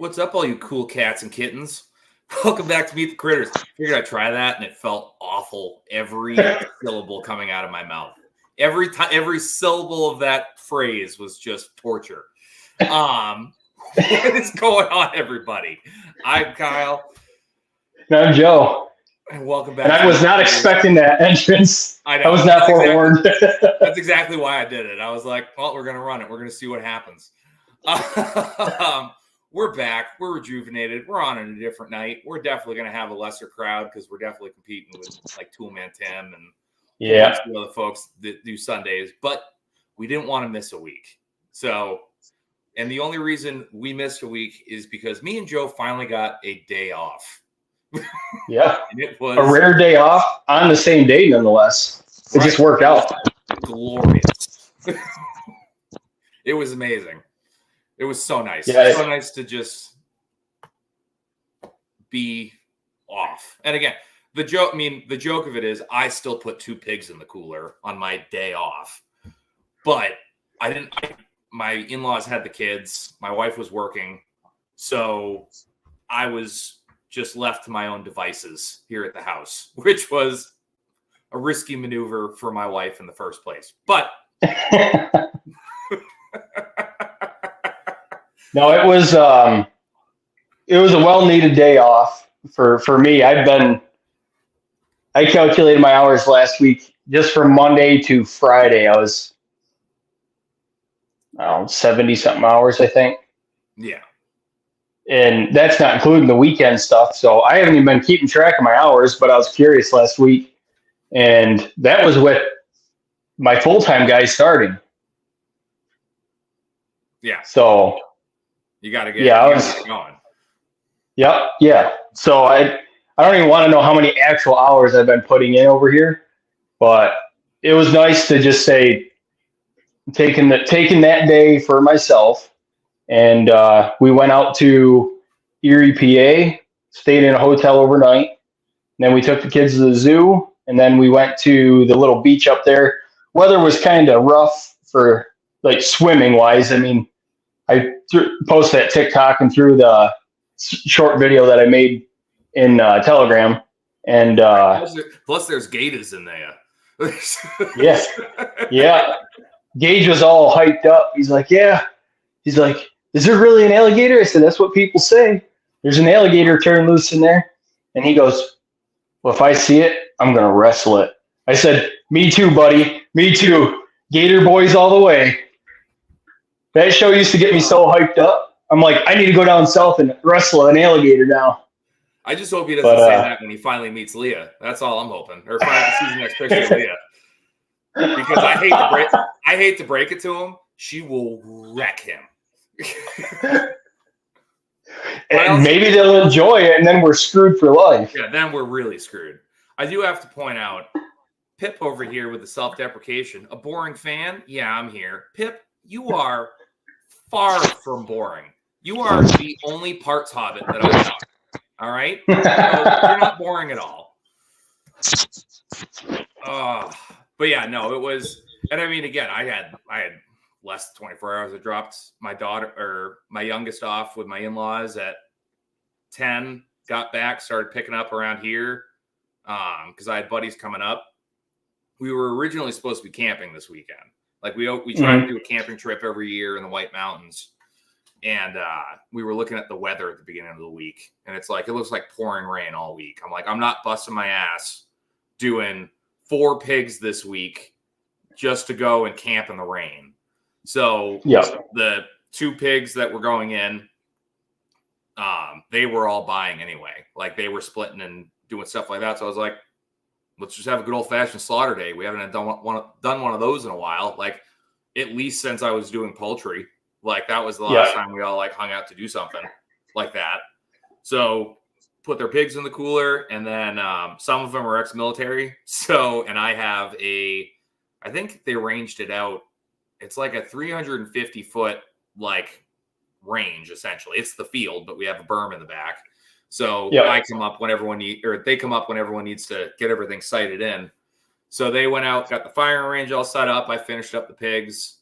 What's up, all you cool cats and kittens? Welcome back to Meet the Critters. Figured I'd try that, and it felt awful. Every syllable coming out of my mouth. Every syllable of that phrase was just torture. What is going on, everybody? I'm Kyle. And I'm Joe. And welcome back. And I was not expecting that entrance. I know. I was not forewarned. That's exactly why I did it. I was like, well, we're going to run it. We're going to see what happens. We're back. We're rejuvenated. We're on a different night. We're definitely going to have a lesser crowd because we're definitely competing with like Toolman Tim and the other folks that do Sundays. But we didn't want to miss a week. So, and the only reason we missed a week is because me and Joe finally got a day off. Yeah. And it was a rare day off on the same day, nonetheless. It just worked out. Glorious. It was amazing. It was so nice. Yeah, so nice to just be off. And again, the joke of it is I still put 2 pigs in the cooler on my day off. But my in-laws had the kids. My wife was working. So I was just left to my own devices here at the house, which was a risky maneuver for my wife in the first place. But no, it was a well-needed day off for me. I calculated my hours last week just from Monday to Friday. I was 70-something hours, I think. Yeah. And that's not including the weekend stuff. So I haven't even been keeping track of my hours, but I was curious last week. And that was with my full-time guy starting. Yeah. So you got to get going. Yep. Yeah. So I don't even want to know how many actual hours I've been putting in over here, but it was nice to just say taking that day for myself. And we went out to Erie, PA, stayed in a hotel overnight. And then we took the kids to the zoo, and then we went to the little beach up there. Weather was kind of rough for like swimming wise. I mean, I posted that TikTok and threw the short video that I made in Telegram. And plus there's gators in there. Yes. Yeah. Gage was all hyped up. He's like, yeah. He's like, is there really an alligator? I said, that's what people say. There's an alligator turned loose in there. And he goes, well, if I see it, I'm going to wrestle it. I said, me too, buddy. Me too. Gator boys all the way. That show used to get me so hyped up. I'm like, I need to go down south and wrestle an alligator now. I just hope he doesn't say that when he finally meets Leah. That's all I'm hoping. Or finally sees the next picture of Leah. Because I hate to break it to him. She will wreck him. And maybe they'll enjoy it, and then we're screwed for life. Yeah, then we're really screwed. I do have to point out, Pip over here with the self-deprecation. A boring fan? Yeah, I'm here. Pip, you are far from boring. You are the only parts hobbit that I know. All right? So you're not boring at all. But yeah, no, it was, and I mean, again, I had less than 24 hours. I dropped my youngest off with my in-laws at 10, got back, started picking up around here because I had buddies coming up. We were originally supposed to be camping this weekend. Like we try to do a camping trip every year in the White Mountains. And we were looking at the weather at the beginning of the week. And it's like, it looks like pouring rain all week. I'm like, I'm not busting my ass doing 4 pigs this week just to go and camp in the rain. So the 2 pigs that were going in, they were all buying anyway. Like they were splitting and doing stuff like that. So I was like, let's just have a good old fashioned slaughter day. We haven't done one of those in a while. Like at least since I was doing poultry, like that was the last time we all like hung out to do something like that. So put their pigs in the cooler, and then some of them are ex-military. So, and I have I think they ranged it out. It's like a 350-foot like range, essentially. It's the field, but we have a berm in the back. So I come up when everyone they come up when everyone needs to get everything sighted in. So they went out, got the firing range all set up. I finished up the pigs,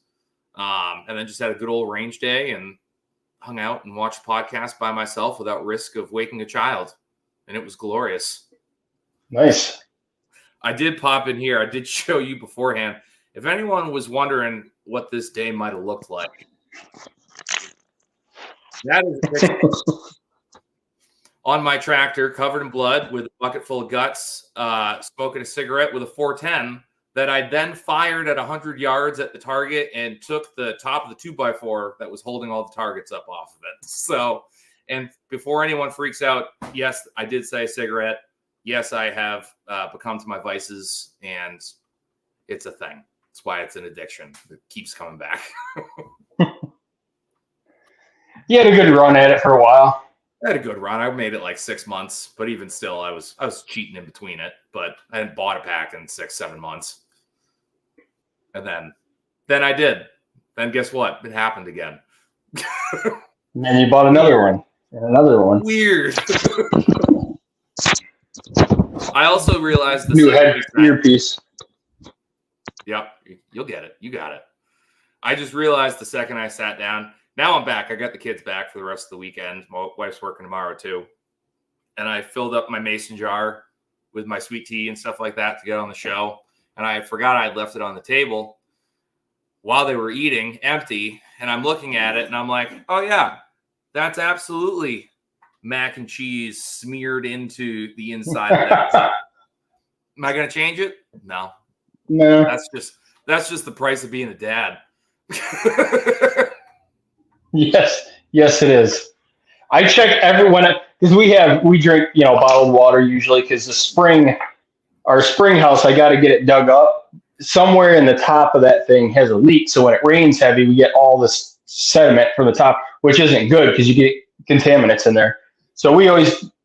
and then just had a good old range day. And hung out and watched a podcast by myself without risk of waking a child. And it was glorious. Nice. I did pop in here. I did show you beforehand. If anyone was wondering what this day might have looked like, that is a picture on my tractor, covered in blood, with a bucket full of guts, smoking a cigarette with a 410 that I then fired at 100 yards at the target and took the top of the 2x4 that was holding all the targets up off of it. So, and before anyone freaks out, yes, I did say cigarette. Yes, I have become to my vices, and it's a thing. That's why it's an addiction. It keeps coming back. You had a good run at it for a while. I had a good run. I made it like 6 months, but even still, I was cheating in between it. But I hadn't bought a pack in 6-7 months, and then I did. Then guess what? It happened again. And then you bought another one and another one. Weird. I also realized the New head earpiece. Yep, you'll get it. You got it. I just realized the second I sat down. Now I'm back. I got the kids back for the rest of the weekend. My wife's working tomorrow too. And I filled up my mason jar with my sweet tea and stuff like that to get on the show. And I forgot I'd left it on the table while they were eating, empty. And I'm looking at it and I'm like, oh yeah, that's absolutely mac and cheese smeared into the inside of that. Am I going to change it? No. No. That's just the price of being a dad. Yes, it is. I check everyone because we drink, bottled water usually because our spring house, I got to get it dug up. Somewhere in the top of that thing has a leak. So when it rains heavy, we get all this sediment from the top, which isn't good because you get contaminants in there. So we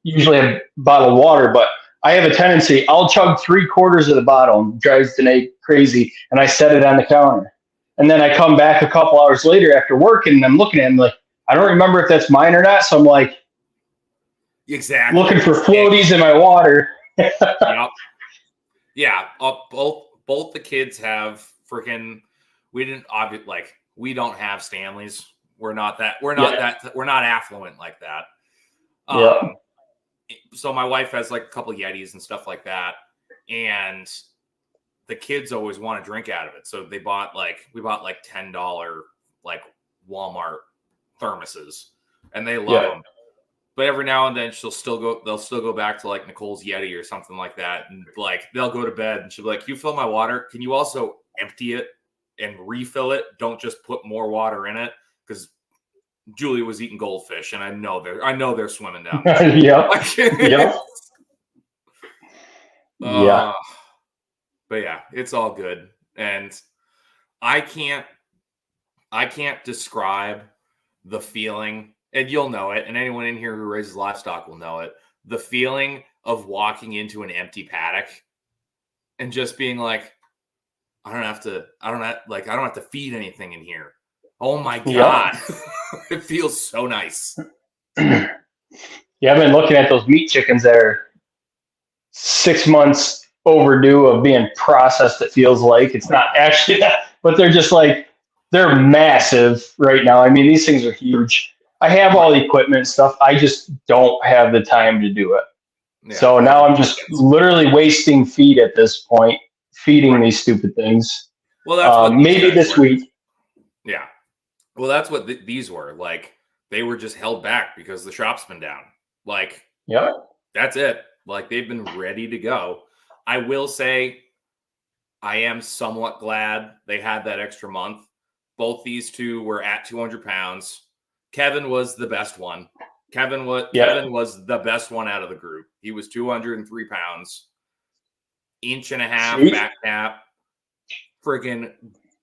usually have bottled water, but I have a tendency, I'll chug 3/4 of the bottle, and drives Danae crazy, and I set it on the counter. And then I come back a couple hours later after work, and I'm looking at it, and like, I don't remember if that's mine or not. So I'm like, exactly looking for floaties in my water. Yep. Yeah. Both the kids have freaking. We don't have Stanleys. We're not affluent like that. Yeah. So my wife has like a couple Yetis and stuff like that, and the kids always want to drink out of it. So we bought like $10 like Walmart thermoses, and they love them. But every now and then they'll still go back to like Nicole's Yeti or something like that, and like they'll go to bed and she'll be like, "You fill my water. Can you also empty it and refill it? Don't just put more water in it," because Julie was eating goldfish, and I know they're swimming down. Yep. Yeah. But yeah, it's all good, and I can't describe the feeling, and you'll know it, and anyone in here who raises livestock will know it. The feeling of walking into an empty paddock and just being like, I don't have to feed anything in here. Oh my God. It feels so nice. Yeah, I've been looking at those meat chickens that are 6 months overdue of being processed. It feels like it's not actually that, but they're just like, they're massive right now. I mean, these things are huge. I have all the equipment and stuff. I just don't have the time to do it. Yeah. So now I'm just literally wasting feed at this point, feeding these stupid things. Well, that's what maybe this week. Yeah. Well, that's what these were. Like, they were just held back because the shop's been down. Like, yeah, that's it. Like, they've been ready to go. I will say I am somewhat glad they had that extra month. Both these two were at 200 pounds. Kevin was the best one. Kevin was the best one out of the group. He was 203 pounds, 1.5 inch back cap, friggin'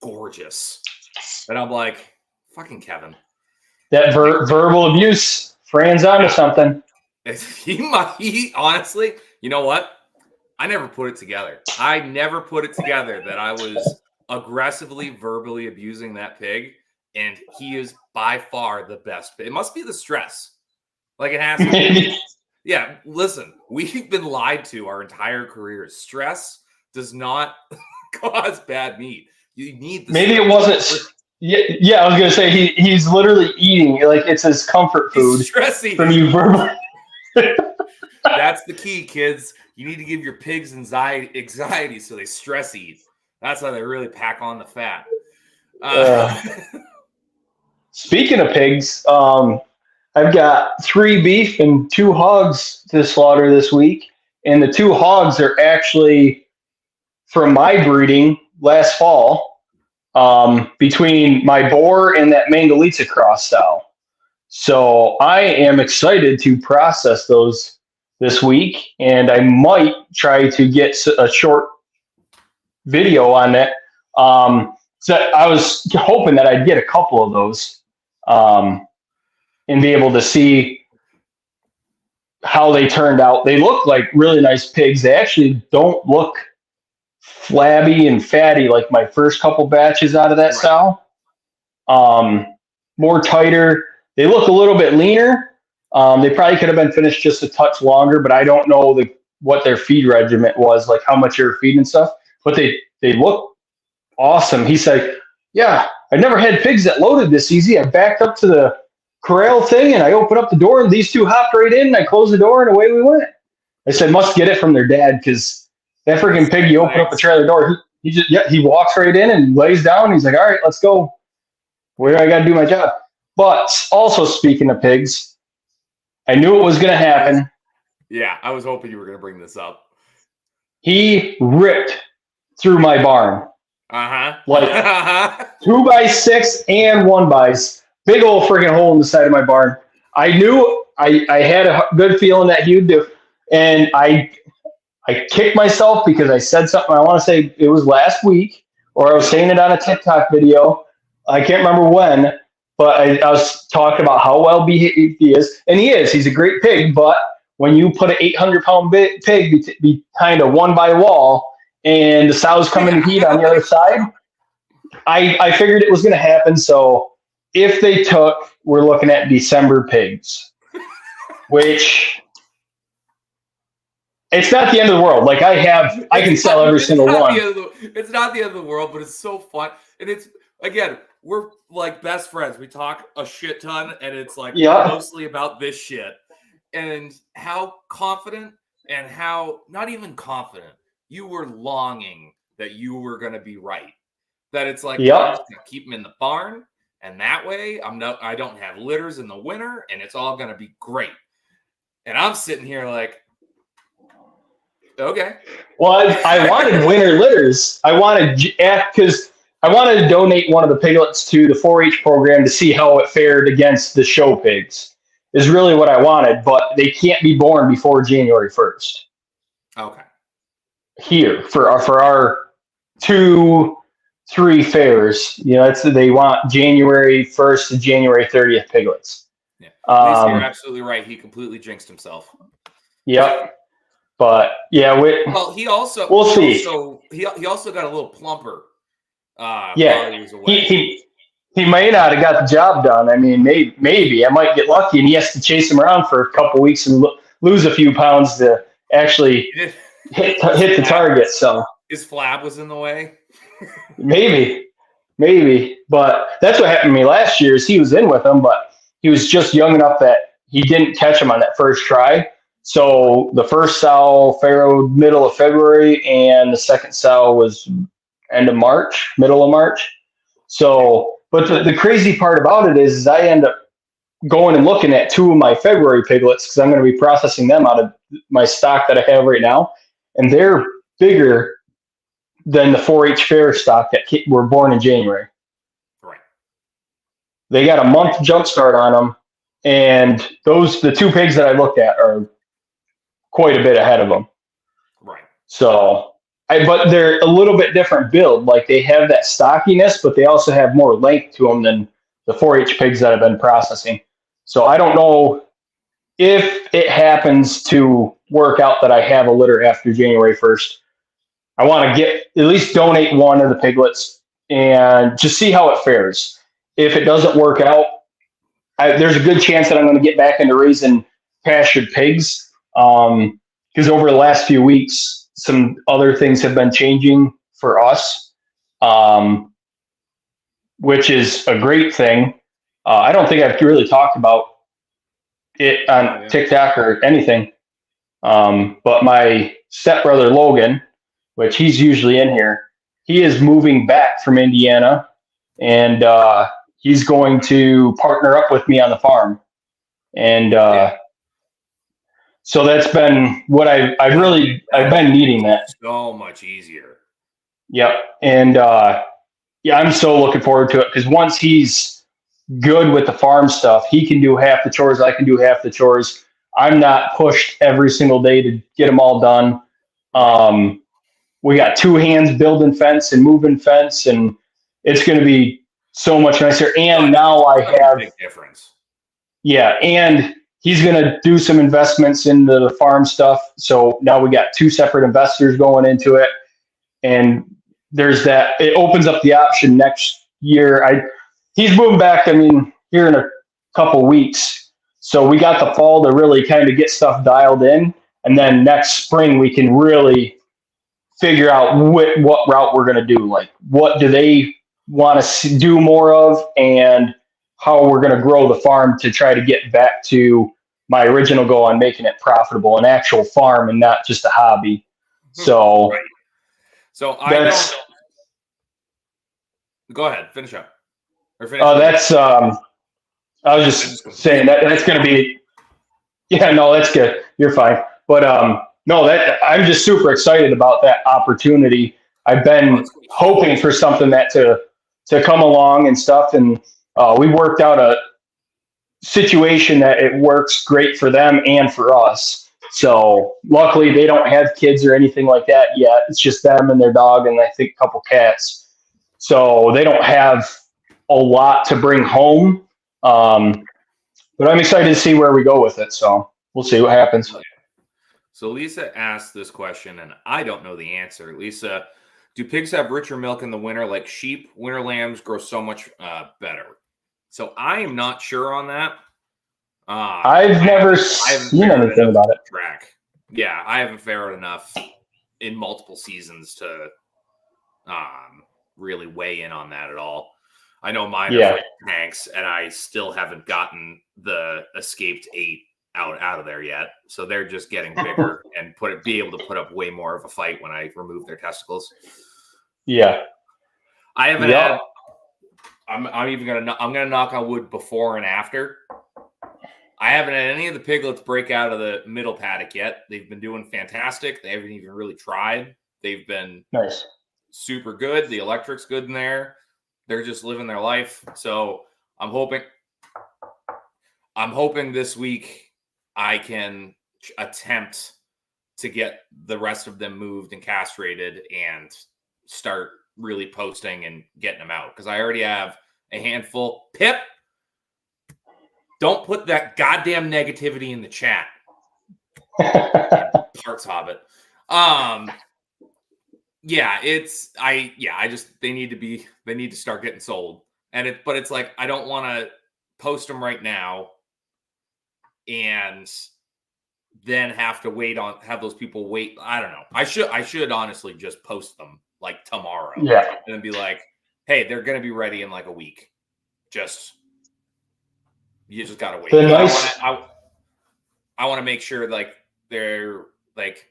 gorgeous. And I'm like, fucking Kevin. That verbal abuse, Fran's onto something. He honestly, you know what? I never put it together. That I was aggressively verbally abusing that pig, and he is by far the best. It must be the stress. Like, it has to be. Yeah, listen, we've been lied to our entire careers. Stress does not cause bad meat. You need the maybe stress. Yeah, I was gonna say he's literally eating like it's his comfort food He's stress from eating. you verbally. That's the key, kids. You need to give your pigs anxiety so they stress eat. That's how they really pack on the fat. Uh, Speaking of pigs, I've got 3 beef and 2 hogs to slaughter this week, and the 2 hogs are actually from my breeding last fall, between my boar and that Mangalitsa cross style. So I am excited to process those this week, and I might try to get a short video on it. So I was hoping that I'd get a couple of those, and be able to see how they turned out. They look like really nice pigs. They actually don't look flabby and fatty like my first couple batches out of that Right. style. More tighter. They look a little bit leaner. They probably could have been finished just a touch longer, but I don't know what their feed regimen was, like how much they were feeding and stuff. But they look awesome. He said, "Yeah, I never had pigs that loaded this easy. I backed up to the corral thing and I opened up the door and these two hopped right in and I closed the door and away we went." I said, "Must get it from their dad because that freaking pig, you open up the trailer door, he just he walks right in and lays down. And he's like, all right, let's go. Where do I got to do my job?" But also speaking of pigs, I knew it was going to happen. Yeah, I was hoping you were going to bring this up. He ripped through my barn. Like 2x6 and 1x. Big old freaking hole in the side of my barn. I knew I had a good feeling that he would do. And I kicked myself because I said something. I want to say it was last week, or I was saying it on a TikTok video. I can't remember when, but I was talking about how well behaved he is. And he is. He's a great pig. But when you put an 800-pound pig behind a 1x wall and the sows coming to heat on the other side, I figured it was going to happen. So if they took, we're looking at December pigs, which it's not the end of the world. Like I can sell every single one. It's not the end of the world, but it's so fun. And it's, again, we're like best friends. We talk a shit ton and it's like mostly about this shit and how confident and how not even confident you were longing that you were going to be right. That it's like, I'm just gonna keep them in the barn, and that way I don't have litters in the winter, and it's all gonna be great. And I'm sitting here like, okay. Well, I wanted winter litters. I wanted, because I wanted to donate one of the piglets to the 4-H program to see how it fared against the show pigs. Is really what I wanted, but they can't be born before January 1st. Okay. Here for our 2-3 fairs, they want January 1st to January 30th piglets. Yeah, you're absolutely right. He completely jinxed himself. Yep. But yeah, he also we'll see. He also got a little plumper. While he was away. He may not have got the job done. I mean, maybe I might get lucky, and he has to chase him around for a couple weeks and lose a few pounds to actually hit the target. So his flab was in the way. maybe, but that's what happened to me last year. Is he was in with him, but he was just young enough that he didn't catch him on that first try. So the first sow farrowed middle of February, and the second sow was middle of March. So, but the crazy part about it is I end up going and looking at 2 of my February piglets because I'm going to be processing them out of my stock that I have right now, and they're bigger than the 4-H fair stock that were born in January. Right. They got a month jump start on them, and the 2 pigs that I looked at are quite a bit ahead of them. Right. So, but they're a little bit different build. Like they have that stockiness, but they also have more length to them than the 4-H pigs that I've been processing. So I don't know if it happens to work out that I have a litter after January 1st. I want to at least donate one of the piglets and just see how it fares. If it doesn't work out, there's a good chance that I'm going to get back into raising pastured pigs. Because over the last few weeks, some other things have been changing for us. which is a great thing. I don't think I've really talked about it on TikTok or anything. But my stepbrother Logan, which he's usually in here, he is moving back from Indiana, and he's going to partner up with me on the farm. And so that's been what I've been needing that. So much easier. Yep. And yeah, I'm so looking forward to it because once he's good with the farm stuff, he can do half the chores. I can do half the chores. I'm not pushed every single day to get them all done. We got two hands building fence and moving fence, and it's going to be so much nicer. And now I have a big difference. Yeah, and he's going to do some investments into the farm stuff. So now we got two separate investors going into it, and there's that. It opens up the option next year. He's moving back. I mean, here in a couple weeks. So we got the fall to really kind of get stuff dialed in, and then next spring we can really figure out what route we're going to do. Like, what do they want to do more of, and how we're going to grow the farm to try to get back to my original goal on making it profitable, an actual farm and not just a hobby. So, right. So go ahead, finish up. I was just saying that's going to be, no, that's good. You're fine. But no, that I'm just super excited about that opportunity. I've been hoping for something that to come along and stuff, and we worked out a situation that it works great for them and for us. So luckily they don't have kids or anything like that yet. It's just them and their dog and I think a couple cats. So they don't have a lot to bring home. But I'm excited to see where we go with it. So we'll see what happens. So Lisa asked this question, and I don't know the answer. Lisa, do pigs have richer milk in the winter like sheep? Winter lambs grow so much better. So I am not sure on that. I've never seen anything about it. Track. Yeah, I haven't fared enough in multiple seasons to really weigh in on that at all. I know mine are tanks, and I still haven't gotten the escaped 8 out of there yet. So they're just getting bigger and be able to put up way more of a fight when I remove their testicles. Yeah, I haven't had. I'm gonna knock on wood before and after. I haven't had any of the piglets break out of the middle paddock yet. They've been doing fantastic. They haven't even really tried. They've been nice, super good. The electric's good in there. They're just living their life. So I'm hoping this week I can attempt to get the rest of them moved and castrated and start really posting and getting them out. Because I already have a handful. Pip, don't put that goddamn negativity in the chat. Parts Hobbit. They need to start getting sold. But it's like, I don't want to post them right now and then have those people wait. I don't know. I should honestly just post them like tomorrow. Yeah. And then be like, hey, they're going to be ready in like a week. You just got to wait. I want to make sure like they're like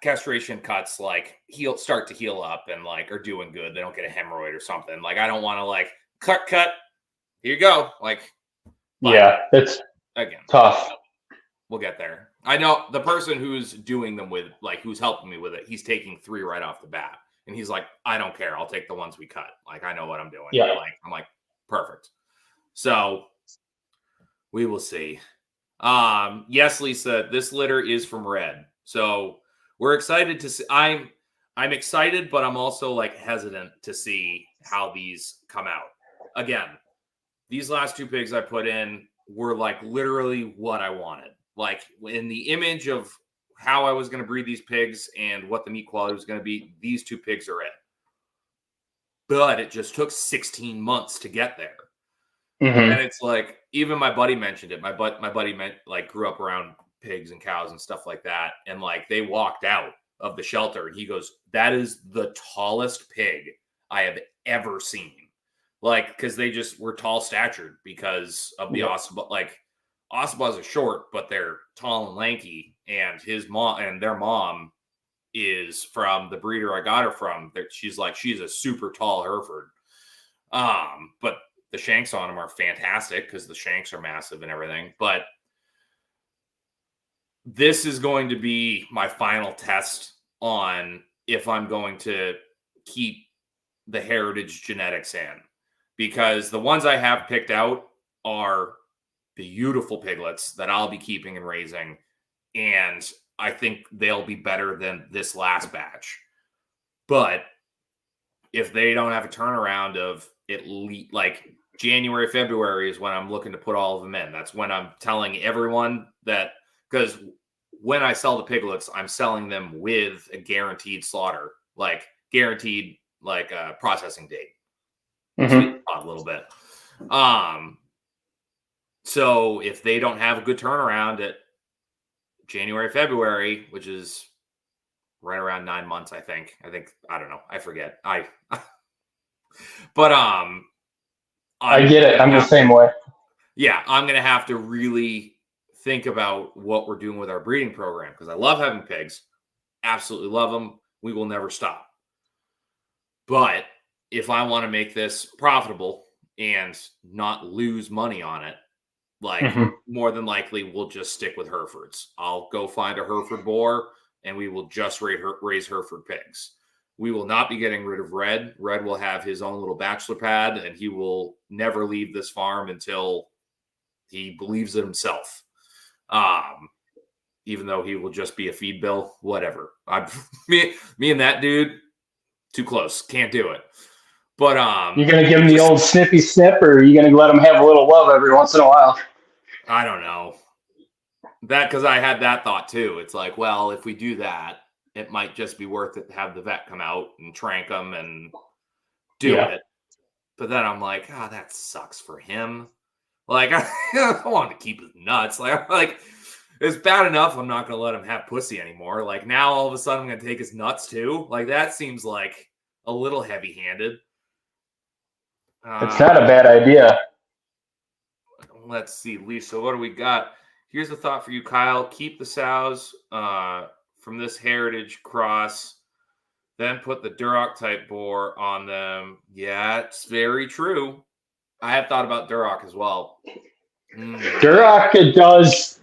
castration cuts like start to heal up and like are doing good. They don't get a hemorrhoid or something. Like I don't want to like cut. Here you go. Like, yeah, it's again tough. We'll get there. I know the person who's doing them with, like, who's helping me with it. He's taking 3 right off the bat, and he's like, "I don't care. I'll take the ones we cut. Like, I know what I'm doing." Yeah. I'm like, perfect. So we will see. Yes, Lisa, this litter is from Red, so we're excited to see. I'm excited, but I'm also like hesitant to see how these come out. Again, these last 2 pigs I put in were like literally what I wanted. Like in the image of how I was going to breed these pigs and what the meat quality was going to be, these 2 pigs are it. But it just took 16 months to get there. Mm-hmm. And it's like, even my buddy mentioned it. My buddy grew up around pigs and cows and stuff like that. And like, they walked out of the shelter. And he goes, that is the tallest pig I have ever seen. Like, because they just were tall statured because of the Ossabaw. Like, Ossabaws are short, but they're tall and lanky. And his mom and their mom is from the breeder I got her from. She's a super tall Hereford. But the shanks on them are fantastic because the shanks are massive and everything. But this is going to be my final test on if I'm going to keep the heritage genetics in, because the ones I have picked out are beautiful piglets that I'll be keeping and raising. And I think they'll be better than this last batch. But if they don't have a turnaround of at least like January, February is when I'm looking to put all of them in. That's when I'm telling everyone that, because when I sell the piglets, I'm selling them with a guaranteed slaughter, like guaranteed like a processing date. A little bit. So if they don't have a good turnaround at January, February, which is right around 9 months, I think, I don't know. I forget. But I get it. I'm the same way. Yeah, I'm going to have to really think about what we're doing with our breeding program, because I love having pigs. Absolutely love them. We will never stop. But if I want to make this profitable and not lose money on it, like more than likely we'll just stick with Herefords. I'll go find a Hereford boar and we will just raise Hereford pigs. We will not be getting rid of Red. Red will have his own little bachelor pad, and he will never leave this farm until he believes it himself. Even though he will just be a feed bill, whatever. Me and that dude, too close. Can't do it. But you're gonna give him the old snippy snip, or are you gonna let him have a little love every once in a while? I don't know. That, because I had that thought too. It's like, well, if we do that, it might just be worth it to have the vet come out and trank them and do it. But then I'm like, that sucks for him. Like, I want to keep his nuts. Like it's bad enough I'm not going to let him have pussy anymore. Like, now all of a sudden I'm going to take his nuts too. Like, that seems like a little heavy-handed. It's not a bad idea. Let's see, Lisa, what do we got? Here's a thought for you, Kyle. Keep the sows from this heritage cross, then put the Duroc type boar on them. Yeah, it's very true. I have thought about Duroc as well. Duroc, it does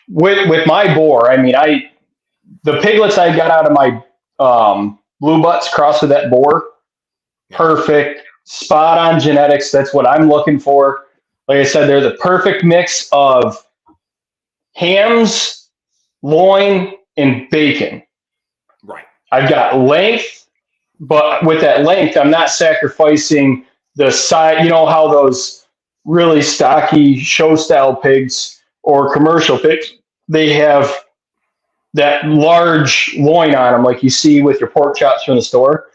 with my boar. I mean, the piglets I got out of my blue butts crossed with that boar, perfect, spot on genetics. That's what I'm looking for. Like I said, they're the perfect mix of hams, loin, and bacon. Right. I've got length, but with that length, I'm not sacrificing the side. You know how those really stocky show style pigs or commercial pigs, they have that large loin on them, like you see with your pork chops from the store.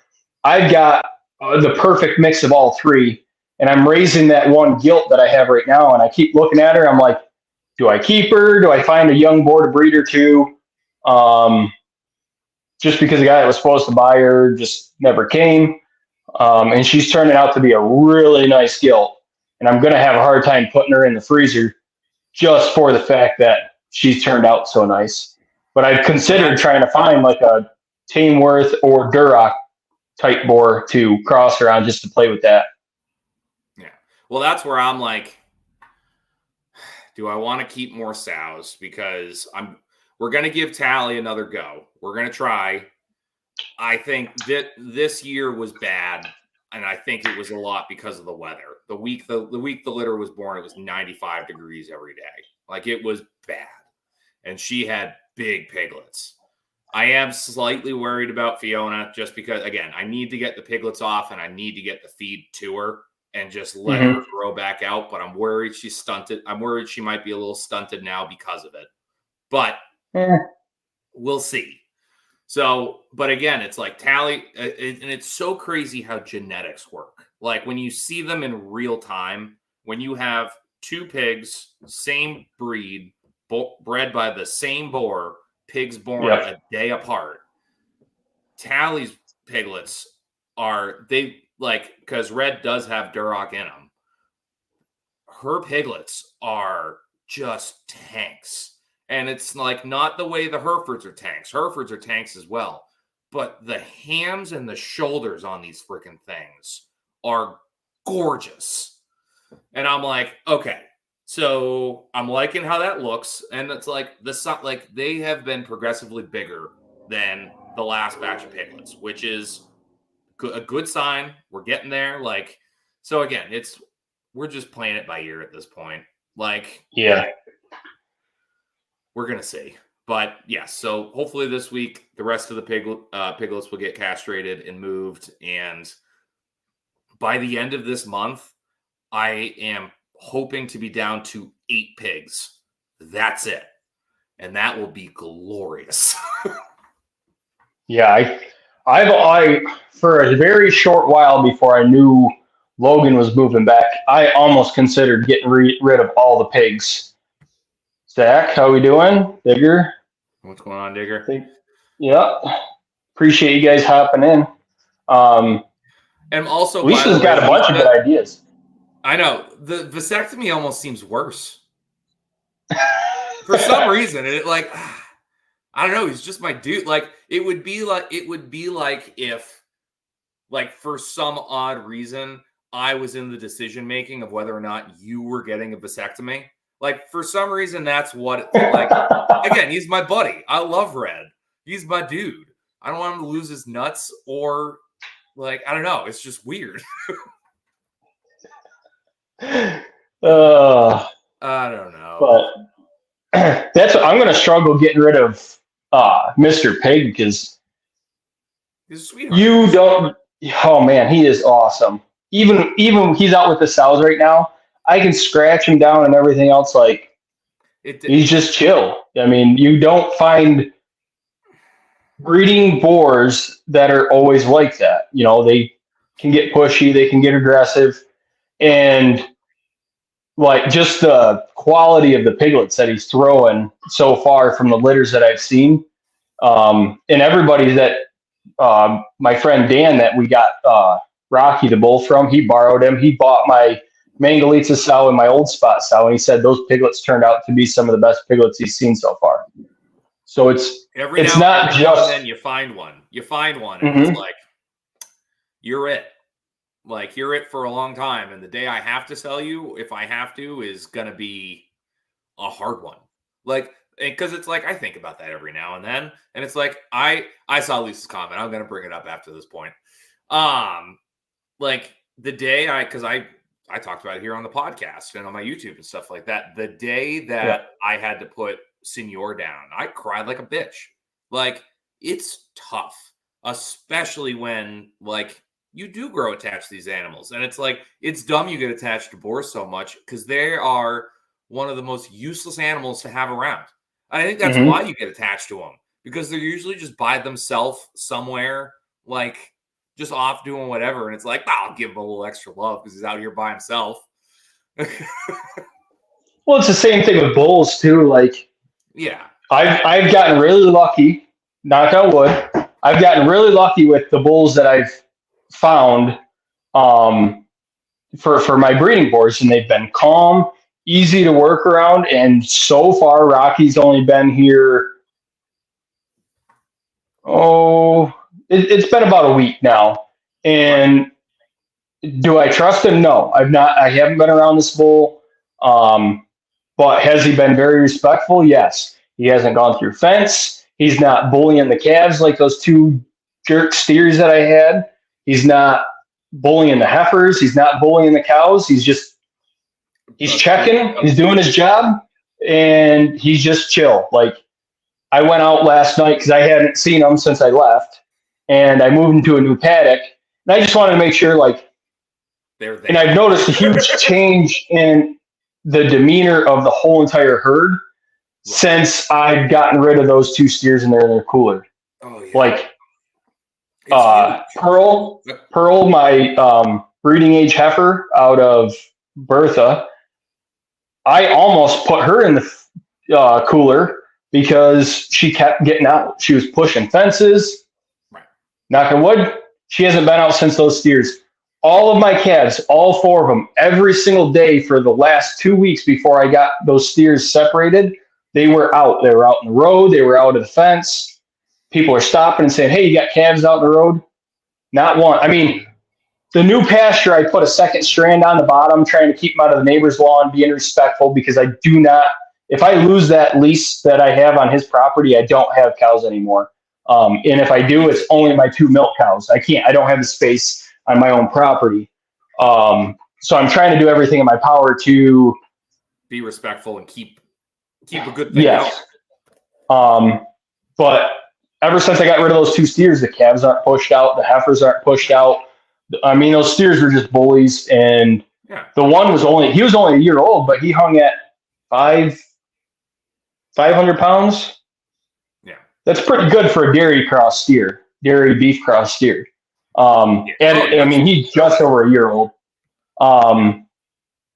I've got the perfect mix of all three, and I'm raising that one gilt that I have right now, and I keep looking at her. I'm like, do I keep her? Do I find a young boar to breed her to? Just because the guy that was supposed to buy her just never came. And she's turning out to be a really nice gilt. And I'm going to have a hard time putting her in the freezer just for the fact that she's turned out so nice. But I've considered trying to find like a Tamworth or Duroc type boar to cross her on just to play with that. Yeah. Well, that's where I'm like, do I want to keep more sows? Because we're going to give Tally another go. We're going to try. I think that this year was bad, and I think it was a lot because of the weather. The week the litter was born, it was 95 degrees every day. Like, it was bad. And she had big piglets. I am slightly worried about Fiona just because, again, I need to get the piglets off and I need to get the feed to her and just let her grow back out. But I'm worried she's stunted. I'm worried she might be a little stunted now because of it. But we'll see. So, but again, it's like Tally, and it's so crazy how genetics work. Like, when you see them in real time, when you have two pigs, same breed, bred by the same boar, pigs born a day apart. Tally's piglets because Red does have Duroc in them. Her piglets are just tanks. And it's like not the way the Herefords are tanks. Herefords are tanks as well. But the hams and the shoulders on these freaking things are gorgeous. And I'm like, okay. So I'm liking how that looks. And it's like they have been progressively bigger than the last batch of piglets, which is a good sign. We're getting there. So again, we're just playing it by ear at this point. Yeah. We're going to see. But yes, so hopefully this week, the rest of the piglets will get castrated and moved. And by the end of this month, I am hoping to be down to 8 pigs. That's it. And that will be glorious. Yeah. I for a very short while before I knew Logan was moving back, I almost considered getting rid of all the pigs. Zach, how we doing? Digger? What's going on, Digger? Yeah. Appreciate you guys hopping in. And also, Lisa's got a bunch of good ideas. I know. The vasectomy almost seems worse. For some reason. And I don't know. He's just my dude. It would be like if, for some odd reason, I was in the decision making of whether or not you were getting a vasectomy. For some reason, that's what again, he's my buddy. I love Red. He's my dude. I don't want him to lose his nuts or I don't know. It's just weird. I don't know. But I'm going to struggle getting rid of Mr. Pig because he's a sweetheart. You don't. Oh man, he is awesome. Even he's out with the sows right now. I can scratch him down and everything else. He's just chill. I mean, you don't find breeding boars that are always like that. They can get pushy, they can get aggressive, and just the quality of the piglets that he's throwing so far from the litters that I've seen, and everybody that my friend Dan that we got Rocky the bull from, he borrowed him. He bought my Mangalitsa sow and my old spot sow, and he said those piglets turned out to be some of the best piglets he's seen so far. So it's not just then you find one. And it's you're it. You're it for a long time. And the day I have to sell you, if I have to, is gonna be a hard one. Because it's I think about that every now and then, and it's I saw Lisa's comment. I'm gonna bring it up after this point. The day because I talked about it here on the podcast and on my YouTube and stuff like that. The day that I had to put Senor down, I cried like a bitch. It's tough, especially when you do grow attached to these animals, and it's dumb you get attached to boars so much because they are one of the most useless animals to have around. I think that's why you get attached to them, because they're usually just by themselves somewhere, just off doing whatever. And it's I'll give him a little extra love because he's out here by himself. Well, it's the same thing with bulls too. Yeah, I've gotten really lucky, knock on wood. I've gotten really lucky with the bulls that I've found for my breeding boars, and they've been calm, easy to work around. And so far, Rocky's only been here. It's been about a week now. And do I trust him? No, I haven't been around this bull. But has he been very respectful? Yes. He hasn't gone through fence. He's not bullying the calves like those 2 jerk steers that I had. He's not bullying the heifers. He's not bullying the cows. He's checking. He's doing his job, and he's just chill. I went out last night because I hadn't seen him since I left, and I moved into a new paddock, and I just wanted to make sure, they're there. And I've noticed a huge change in the demeanor of the whole entire herd since I've gotten rid of those 2 steers in their cooler. Oh yeah. Pearl, my breeding age heifer out of Bertha, I almost put her in the cooler because she kept getting out. She was pushing fences. Right. Knock on wood, she hasn't been out since those steers. All of my calves, all 4 of them, every single day for the last 2 weeks before I got those steers separated, they were out. They were out in the road. They were out of the fence. People are stopping and saying, "Hey, you got calves out in the road?" Not one. I mean, the new pasture, I put a second strand on the bottom, trying to keep them out of the neighbor's lawn, being respectful, because I do not, if I lose that lease that I have on his property, I don't have cows anymore. And if I do, it's only my 2 milk cows. I don't have the space on my own property. So I'm trying to do everything in my power to be respectful and keep a good thing yes. But ever since I got rid of those 2 steers, the calves aren't pushed out, the heifers aren't pushed out. I mean, those steers were just bullies, and the one was only a year old, but he hung at 500 pounds. Yeah, that's pretty good for a dairy beef cross steer. And I mean, he's just over a year old.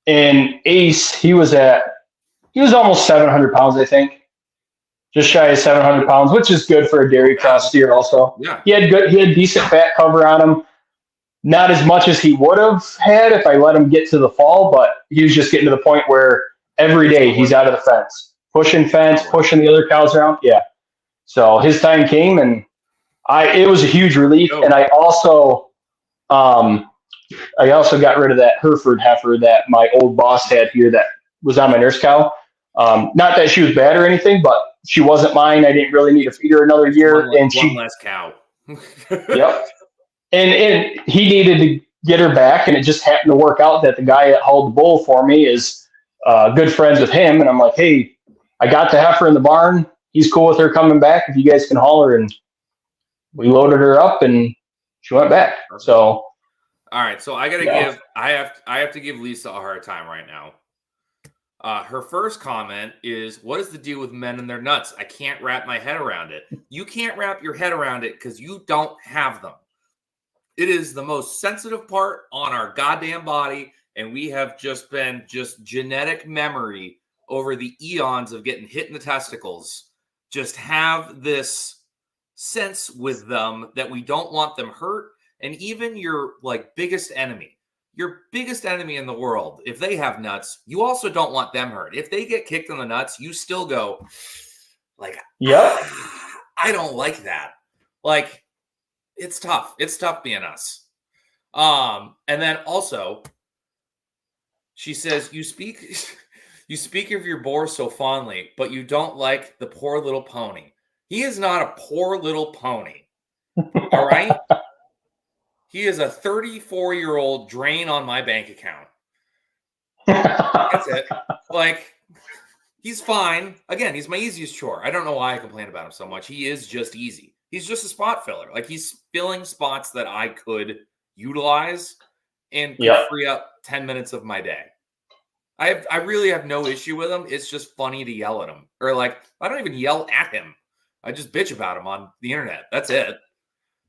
And Ace, he was almost 700 pounds, I think, just shy of 700 pounds, which is good for a dairy cross steer. Also, yeah, he had decent fat cover on him. Not as much as he would have had if I let him get to the fall, but he was just getting to the point where every day he's out of the fence, pushing the other cows around. Yeah. So his time came, and it was a huge relief. And I also got rid of that Hereford heifer that my old boss had here that was on my nurse cow. Not that she was bad or anything, but she wasn't mine. I didn't really need to feed her another year. One less cow. Yep. And he needed to get her back, and it just happened to work out that the guy that hauled the bull for me is good friends with him. And I'm like, "Hey, I got the heifer in the barn. He's cool with her coming back. If you guys can haul her." And we loaded her up, and she went back. So, all right. So I have to give Lisa a hard time right now. Her first comment is, "What is the deal with men and their nuts? I can't wrap my head around it." You can't wrap your head around it because you don't have them. It is the most sensitive part on our goddamn body, and we have just been genetic memory over the eons of getting hit in the testicles. Just have this sense with them that we don't want them hurt. And even your biggest enemy in the world, if they have nuts, you also don't want them hurt. If they get kicked in the nuts, you still go yep. I don't like that. It's tough. It's tough being us. And then also, she says, you speak of your boar so fondly, but you don't like the poor little pony. He is not a poor little pony. All right? He is a 34-year-old drain on my bank account. That's it. He's fine. Again, he's my easiest chore. I don't know why I complain about him so much. He is just easy. He's just a spot filler. He's filling spots that I could utilize and could free up 10 minutes of my day. I really have no issue with him. It's just funny to yell at him. Or I don't even yell at him. I just bitch about him on the internet. That's it.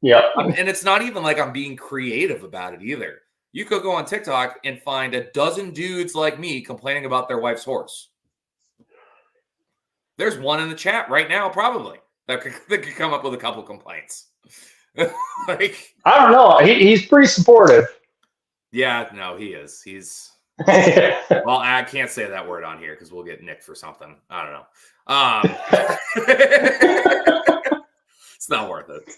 Yeah. And it's not even like I'm being creative about it either. You could go on TikTok and find a dozen dudes like me complaining about their wife's horse. There's one in the chat right now, probably. That could come up with a couple complaints. I don't know. He's pretty supportive. Yeah, no, he is. He's well, I can't say that word on here because we'll get nicked for something. I don't know. It's not worth it.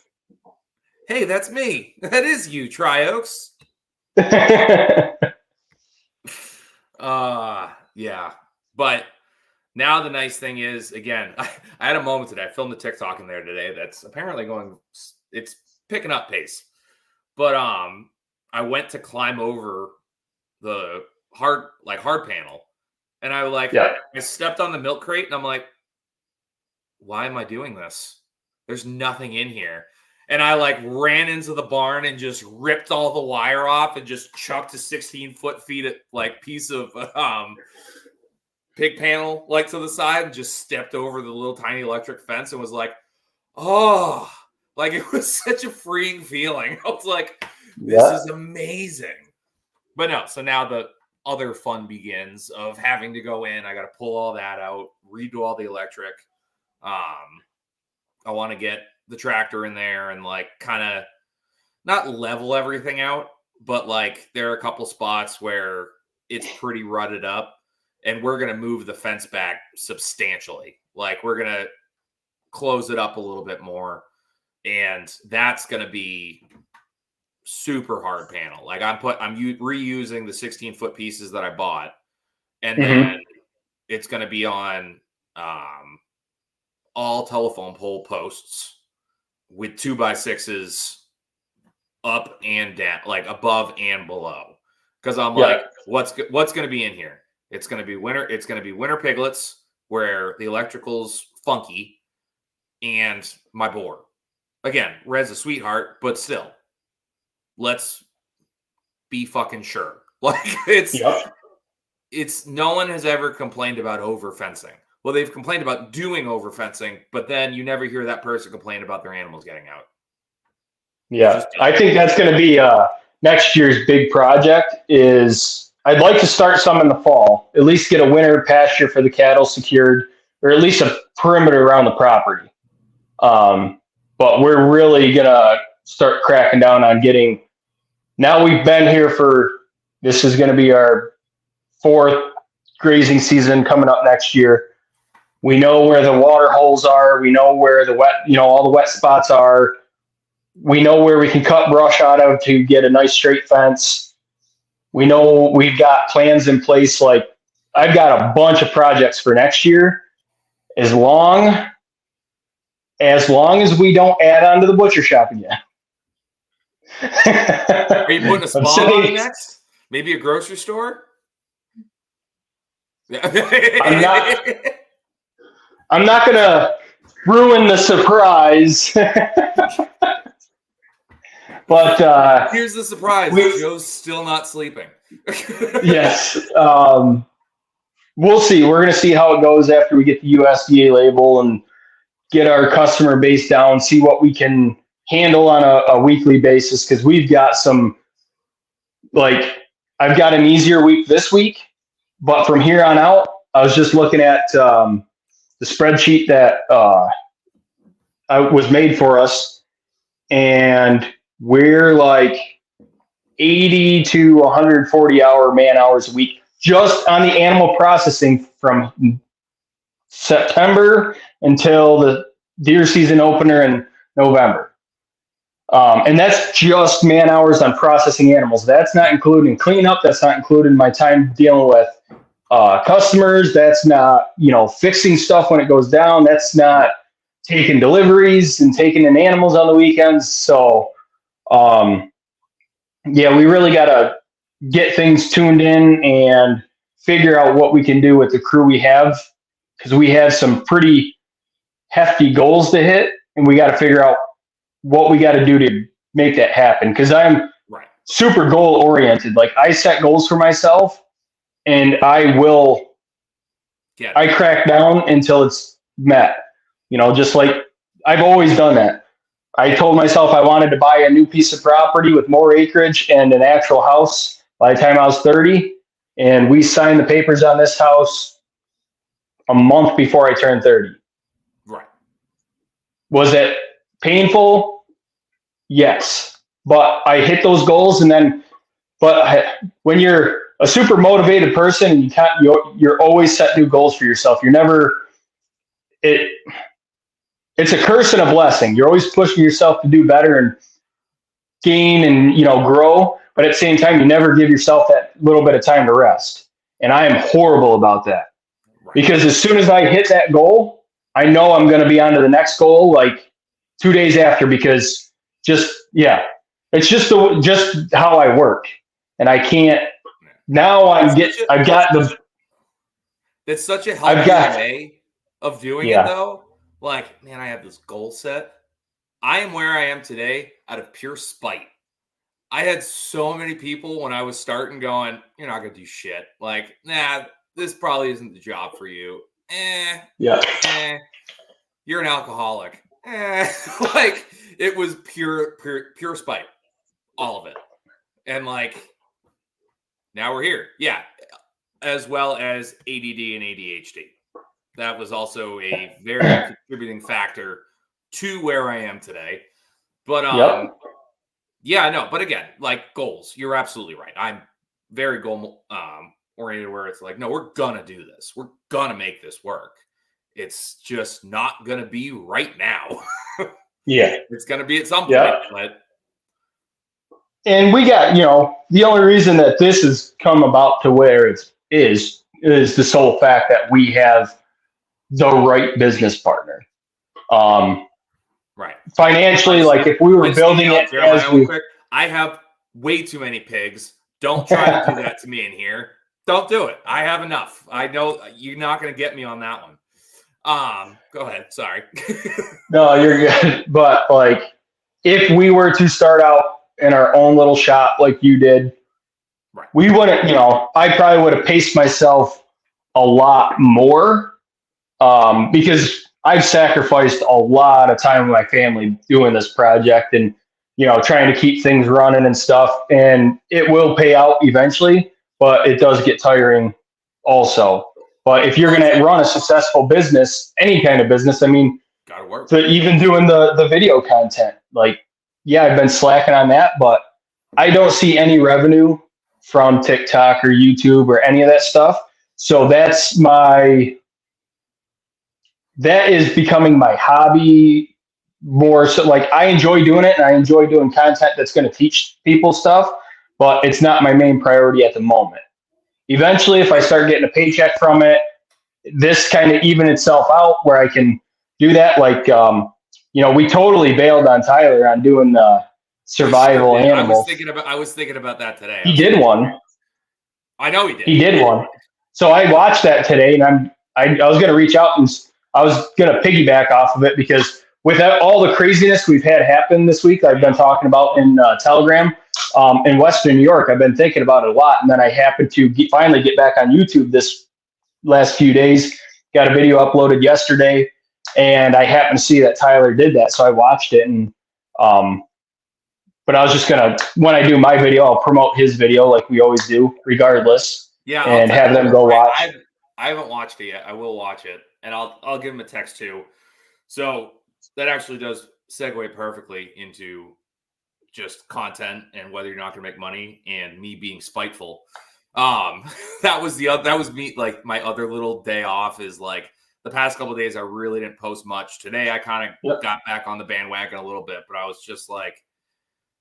Hey, that's me. That is you, Trioaks. Yeah. But now the nice thing is, again, I had a moment today. I filmed a TikTok in there today that's apparently it's picking up pace. But I went to climb over the hard panel, and I stepped on the milk crate, and I'm like, why am I doing this? There's nothing in here. And I ran into the barn and just ripped all the wire off and just chucked a 16 feet piece of pig panel to the side and just stepped over the little tiny electric fence and was like, oh, it was such a freeing feeling. I was like, this is amazing. But no, so now the other fun begins of having to go in. I got to pull all that out, redo all the electric, I want to get the tractor in there and like kind of not level everything out, but like there are a couple spots where it's pretty rutted up, and we're going to move the fence back substantially. Like we're going to close it up a little bit more, and that's going to be super hard panel. Like I'm reusing the 16-foot pieces that I bought, and then it's going to be on all telephone pole posts with 2x6s up and down, like above and below. Because I'm like, what's going to be in here? It's going to be winter piglets where the electrical's funky, and my board. Again, Red's a sweetheart, but still, let's be fucking sure. Like it's no one has ever complained about over fencing. Well, they've complained about doing over fencing, but then you never hear that person complain about their animals getting out. Yeah, I think that's going to be next year's big project. I'd like to start some in the fall, at least get a winter pasture for the cattle secured, or at least a perimeter around the property. But we're really going to start cracking down on getting. Now we've been here this is going to be our 4th grazing season coming up next year. We know where the water holes are. We know where the all the wet spots are. We know where we can cut brush out of to get a nice straight fence. We know we've got plans in place. Like I've got a bunch of projects for next year. As long as we don't add on to the butcher shop again. Are you putting a spa on next? Maybe a grocery store? I'm not going to ruin the surprise. But here's the surprise. Joe's still not sleeping. Yes. We'll see. We're going to see how it goes after we get the USDA label and get our customer base down, see what we can handle on a weekly basis. Because we've got I've got an easier week this week, but from here on out, I was just looking at the spreadsheet that was made for us, and we're like 80 to 140 man hours a week just on the animal processing from September until the deer season opener in November. And that's just man hours on processing animals. That's not including cleanup. That's not including my time dealing with customers. That's not, fixing stuff when it goes down. That's not taking deliveries and taking in animals on the weekends. So, we really got to get things tuned in and figure out what we can do with the crew we have, because we have some pretty hefty goals to hit, and we got to figure out what we got to do to make that happen. Because I'm super goal oriented. Like I set goals for myself, and I crack down until it's met. Just like I've always done that. I told myself I wanted to buy a new piece of property with more acreage and an actual house by the time I was 30. And we signed the papers on this house a month before I turned 30. Right. Was it painful? Yes. But I hit those goals, when you're a super motivated person, you're always set new goals for yourself. You're never, it's a curse and a blessing. You're always pushing yourself to do better and gain and, grow. But at the same time, you never give yourself that little bit of time to rest. And I am horrible about that. Right. Because as soon as I hit that goal, I know I'm going to be on to the next goal like 2 days after, because it's just how I work. And I can't, now I've got the. It's such a healthy way of doing it though. Like, man, I have this goal set. I am where I am today out of pure spite. I had so many people when I was starting going, you're not going to do shit. Like, nah, this probably isn't the job for you. You're an alcoholic. Like, it was pure spite. All of it. And like, now we're here. Yeah. As well as ADD and ADHD. That was also a very contributing factor to where I am today. But Yep. yeah, no, but again, like goals, you're absolutely right. I'm very goal oriented where it's like, no, we're gonna do this. We're gonna make this work. It's just not gonna be right now. Yeah. It's gonna be at some point, Yeah. but And we got, the only reason that this has come about to where is the sole fact that we have the right business partner. right. Financially, Honestly, like if we were I'm speaking building out it Jeremiah as real we, quick. I have way too many pigs. Don't try to do that to me in here. Don't do it. I have enough. I know you're not going to get me on that one. Go ahead. Sorry. no, you're good. But like, if we were to start out in our own little shop like you did, right. we wouldn't, I probably would have paced myself a lot more because I've sacrificed a lot of time with my family doing this project and, trying to keep things running and stuff. And it will pay out eventually, but it does get tiring also. But if you're going to run a successful business, any kind of business, I mean, Gotta work. to even doing the video content, like, yeah, I've been slacking on that, but I don't see any revenue from TikTok or YouTube or any of that stuff. So that is becoming my hobby more. So like I enjoy doing it and I enjoy doing content that's going to teach people stuff, but it's not my main priority at the moment. Eventually, if I start getting a paycheck from it, this kind of even itself out where I can do that. Like, we totally bailed on Tyler on doing the survival animals. I was thinking about that today. He did one. I know he did. He did one. So I watched that today, and I was going to reach out and I was going to piggyback off of it because with all the craziness we've had happen this week, I've been talking about in Telegram in Western New York. I've been thinking about it a lot, and then I happened to finally get back on YouTube this last few days. Got a video uploaded yesterday, and I happened to see that Tyler did that, so I watched it. And but I was just gonna, when I do my video, I'll promote his video like we always do, regardless. Yeah, and have them go watch. I haven't watched it yet. I will watch it, and I'll give him a text too. So that actually does segue perfectly into just content and whether you're not going to make money and me being spiteful. That was me. Like my other little day off is like the past couple of days, I really didn't post much. Today, I kind of got back on the bandwagon a little bit, but I was just like,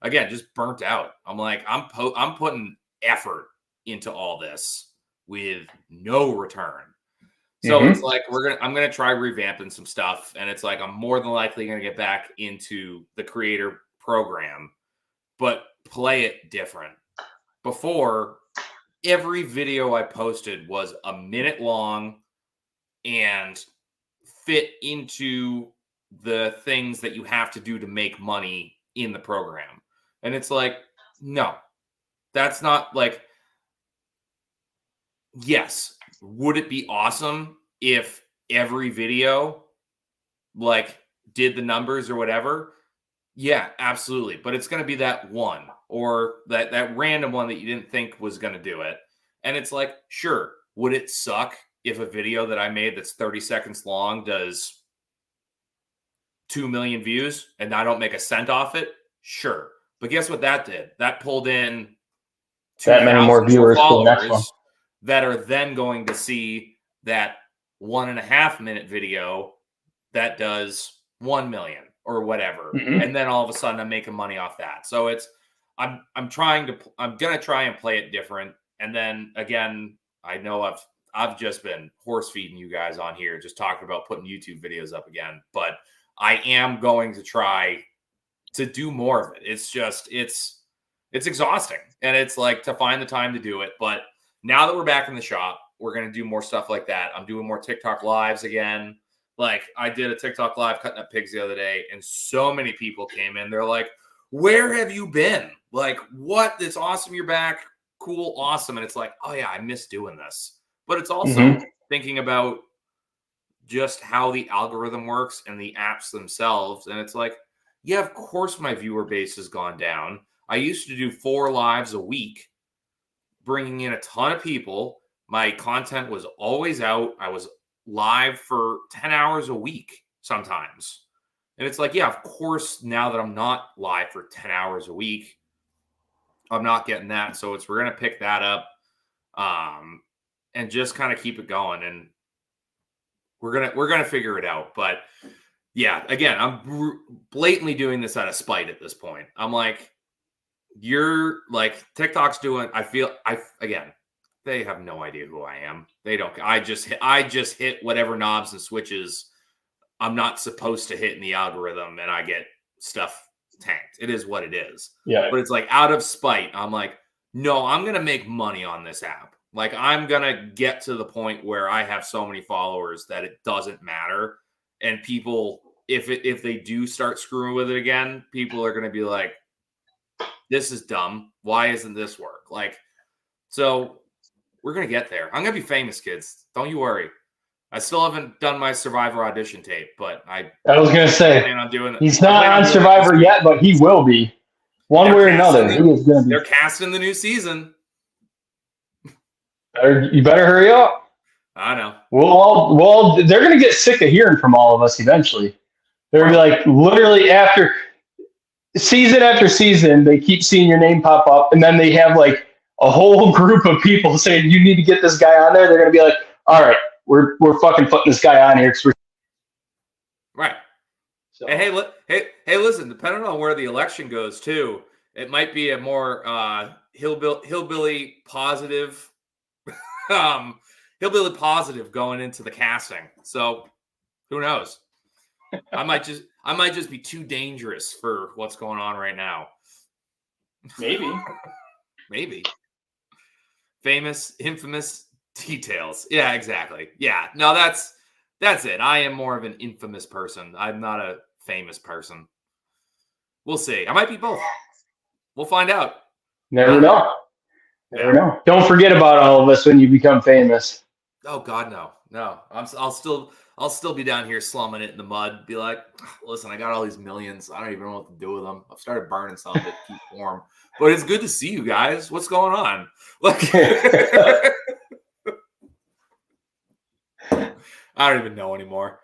again, just burnt out. I'm like, I'm putting effort into all this with no return. So it's like I'm gonna try revamping some stuff, and it's like I'm more than likely gonna get back into the creator program, but play it different. Before, every video I posted was a minute long and fit into the things that you have to do to make money in the program. And it's like, no, that's not like, yes, would it be awesome if every video like did the numbers or whatever? Yeah, absolutely. But it's going to be that one or that random one that you didn't think was going to do it. And it's like, sure, would it suck if a video that I made that's 30 seconds long does 2 million views and I don't make a cent off it? Sure. But guess what that did? That pulled in that many more viewers for the next one that are then going to see that 1.5 minute video that does 1 million or whatever. And then all of a sudden I'm making money off that. So I'm going to try and play it different. And then again, I know I've just been horse feeding you guys on here, just talking about putting YouTube videos up again, but I am going to try to do more of it. It's just, it's exhausting, and it's like to find the time to do it. But now that we're back in the shop, we're going to do more stuff like that. I'm doing more TikTok lives again. Like I did a TikTok live cutting up pigs the other day, and so many people came in. They're like, where have you been? Like, what? It's awesome. You're back. Cool. Awesome. And it's like, oh yeah, I miss doing this. But it's also thinking about just how the algorithm works and the apps themselves. And it's like, yeah, of course my viewer base has gone down. I used to do 4 lives a week, bringing in a ton of people. My content was always out. I was live for 10 hours a week sometimes. And it's like, yeah, of course, now that I'm not live for 10 hours a week, I'm not getting that. So we're going to pick that up and just kind of keep it going. And we're going to figure it out. But yeah, again, I'm blatantly doing this out of spite at this point. I'm like, you're like, TikTok's doing, again, they have no idea who I am. They don't. I just hit whatever knobs and switches I'm not supposed to hit in the algorithm, and I get stuff tanked. It is what it is. Yeah. But it's like out of spite, I'm like, no, I'm gonna make money on this app. Like I'm gonna get to the point where I have so many followers that it doesn't matter, and people, if they do start screwing with it again, people are gonna be like, this is dumb. Why isn't this work? Like, so. We're going to get there. I'm going to be famous, kids. Don't you worry. I still haven't done my Survivor audition tape, but I was going to say, plan on doing it. He's not on Survivor yet, but he will be. One way or another. He is going to be. They're casting the new season. You better hurry up. I know. Well, they're going to get sick of hearing from all of us eventually. They're going to be like, literally after season, they keep seeing your name pop up, and then they have like a whole group of people saying, you need to get this guy on there. They're going to be like, all right, we're fucking putting this guy on here. Right. So. Hey, listen, depending on where the election goes too, it might be a more hillbilly positive, hillbilly positive going into the casting. So who knows? I might just be too dangerous for what's going on right now. Maybe. Famous, infamous details. Yeah, exactly. Yeah, no, that's it. I am more of an infamous person. I'm not a famous person. We'll see. I might be both. We'll find out. Never know. Never know. Don't forget about all of us when you become famous. Oh God, no. I'll still be down here slumming it in the mud. Be like, listen, I got all these millions. I don't even know what to do with them. I've started burning some of it to keep warm. But it's good to see you guys. What's going on? Like, I don't even know anymore.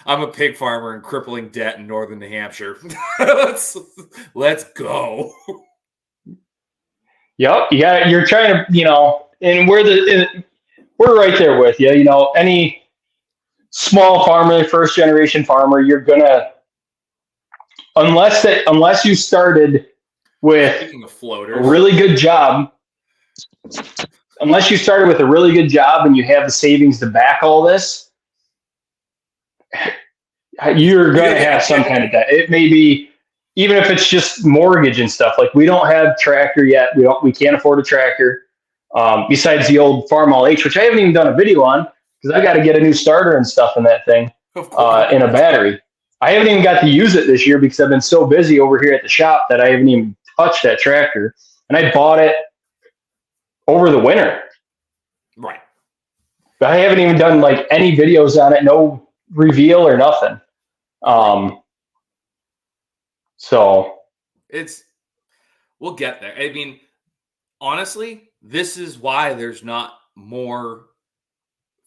I'm a pig farmer in crippling debt in northern New Hampshire. Let's go. Yep. Yeah, you're trying to, and we're right there with you. Any small farmer, first generation farmer, you're gonna, unless you started with a really good job, unless you started with a really good job and you have the savings to back all this, you're going to have some kind of debt. It may be, even if it's just mortgage and stuff. Like we don't have tractor yet. We can't afford a tractor. Besides the old Farm All H, which I haven't even done a video on because I got to get a new starter and stuff in that thing, in a battery. I haven't even got to use it this year because I've been so busy over here at the shop that I haven't even touched that tractor. And I bought it over the winter. Right. But I haven't even done like any videos on it, no reveal or nothing. So we'll get there. I mean, honestly, this is why there's not more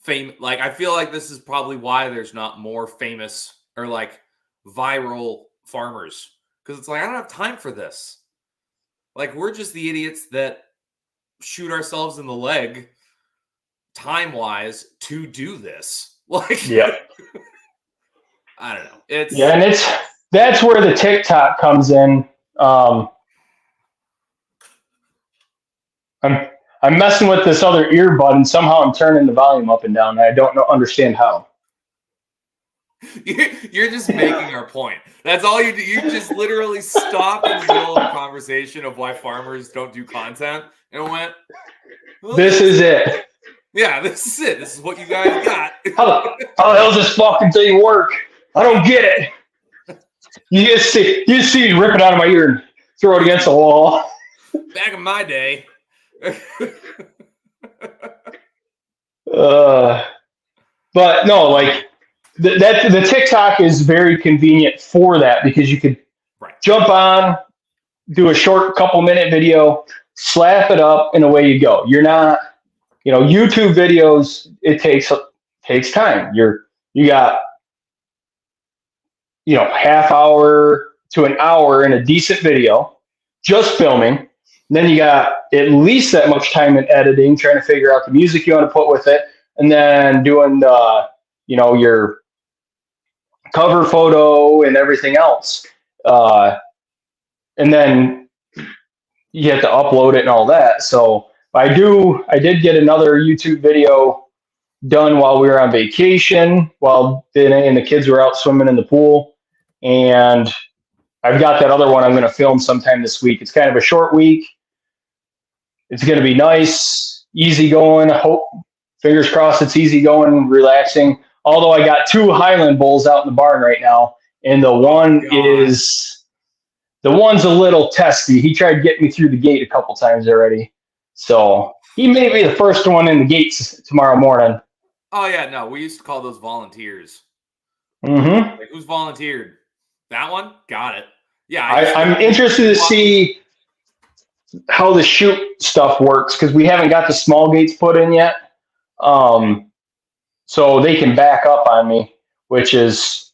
fame. Like, I feel like this is probably why there's not more famous or like viral farmers. Because it's like, I don't have time for this. Like, we're just the idiots that shoot ourselves in the leg time-wise to do this. Like, yeah. I don't know. And that's where the TikTok comes in. I'm messing with this other earbud and somehow I'm turning the volume up and down. And I don't understand how. You're just making our point. That's all you do. You just literally stop in the middle of a conversation of why farmers don't do content and went, this is it. Yeah, this is it. This is what you guys got. How the hell does this fucking thing work? I don't get it. You just see me rip it out of my ear and throw it against the wall. Back in my day. But no, like the TikTok is very convenient for that because you could jump on, do a short couple minute video, slap it up, and away you go. You're not, YouTube videos. It takes takes time. You got, half hour to an hour in a decent video, just filming. Then you got at least that much time in editing, trying to figure out the music you want to put with it, and then doing your cover photo and everything else. And then you have to upload it and all that. So I did get another YouTube video done while we were on vacation, while Danae and the kids were out swimming in the pool. And I've got that other one I'm going to film sometime this week. It's kind of a short week. It's going to be nice, easy going. Hope, fingers crossed, it's easy going, relaxing. Although I got 2 Highland bulls out in the barn right now, and the one's a little testy. He tried getting me through the gate a couple times already. So he may be the first one in the gates tomorrow morning. Oh yeah, no, we used to call those volunteers. Mm-hmm. Like, who's volunteered? That one? Got it. Yeah. I'm interested to see how the chute stuff works, because we haven't got the small gates put in yet. So they can back up on me, which is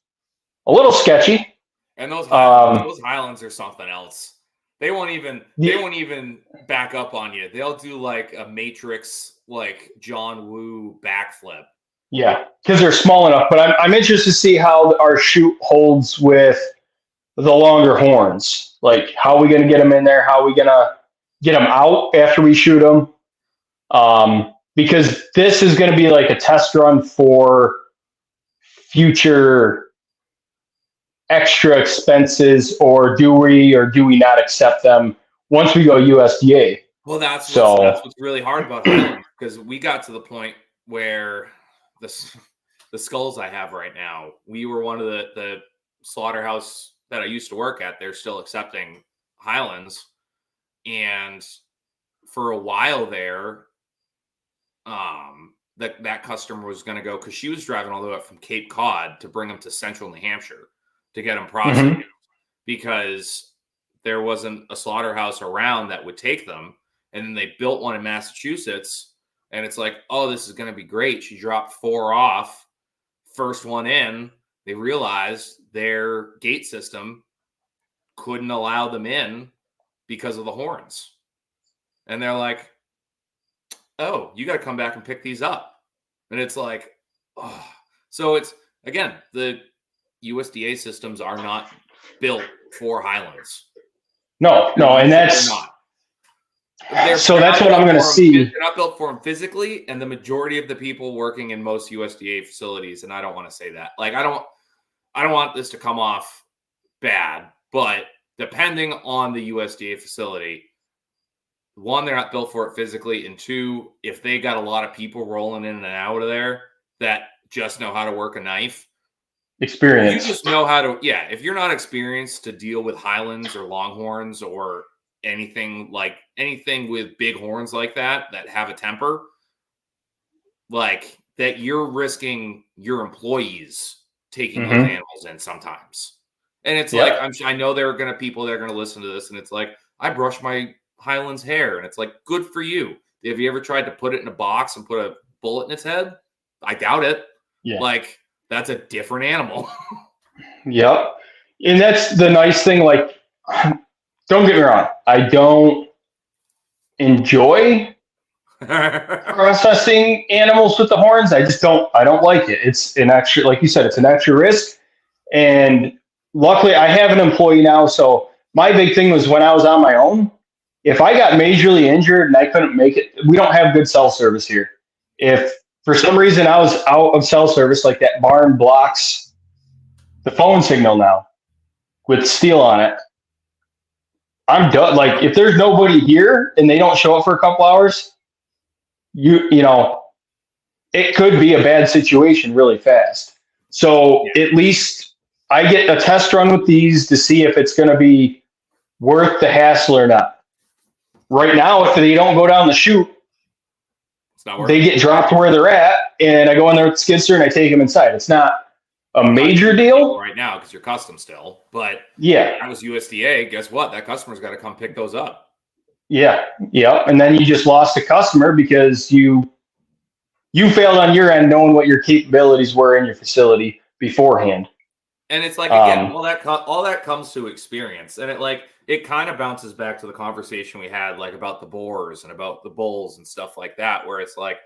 a little sketchy. And those Highlands are something else. They won't even back up on you. They'll do like a Matrix, like John Woo backflip. Yeah, because they're small enough. But I'm interested to see how our chute holds with the longer horns. Like, how are we going to get them in there? How are we going to get them out after we shoot them? Because this is going to be like a test run for future extra expenses, or do we not accept them once we go USDA? Well, that's what's really hard about Highland, because we got to the point where the skulls I have right now, we were one of the slaughterhouse that I used to work at. They're still accepting Highlands, and for a while there, that customer was going to go, because she was driving all the way up from Cape Cod to bring them to central New Hampshire to get them processed, because there wasn't a slaughterhouse around that would take them. And then they built one in Massachusetts, and it's like, oh, this is going to be great. She dropped 4 off. First one in, they realized their gate system couldn't allow them in because of the horns. And they're like, oh, you got to come back and pick these up. And it's like, oh. So it's, again, the USDA systems are not built for Highlands. No, and that's not. That's what I'm going to see. They're not built for them physically, and the majority of the people working in most USDA facilities, and I don't want to say that. Like, I don't want this to come off bad, but depending on the USDA facility, 1, they're not built for it physically, and 2, if they got a lot of people rolling in and out of there that just know how to work a knife, experience. You just know how to, if you're not experienced to deal with Highlands or Longhorns or anything with big horns like that have a temper, like that, you're risking your employees taking those animals in sometimes. And it's like, I know there are people that are going to listen to this, and it's like, I brush my Highlands hair, and it's like, good for you. Have you ever tried to put it in a box and put a bullet in its head? I doubt it. Yeah. Like, that's a different animal. Yep. And that's the nice thing. Like, don't get me wrong, I don't enjoy processing animals with the horns. I don't like it. It's an extra, like you said, it's an extra risk. And luckily I have an employee now. So my big thing was, when I was on my own, if I got majorly injured and I couldn't make it, we don't have good cell service here. If for some reason I was out of cell service, like that barn blocks the phone signal now with steel on it, I'm done. Like, if there's nobody here and they don't show up for a couple hours, it could be a bad situation really fast. So at least I get a test run with these to see if it's going to be worth the hassle or not. Right now, if they don't go down the chute, they get dropped where they're at, and I go in there with the skid steer and I take them inside. It's not a major deal right now because you're custom still, but yeah, that was USDA. Guess what? That customer's got to come pick those up. Yeah, and then you just lost a customer because you you failed on your end knowing what your capabilities were in your facility beforehand. And it's like, again, all that comes to experience. And it kind of bounces back to the conversation we had, like, about the boars and about the bulls and stuff like that, where it's like,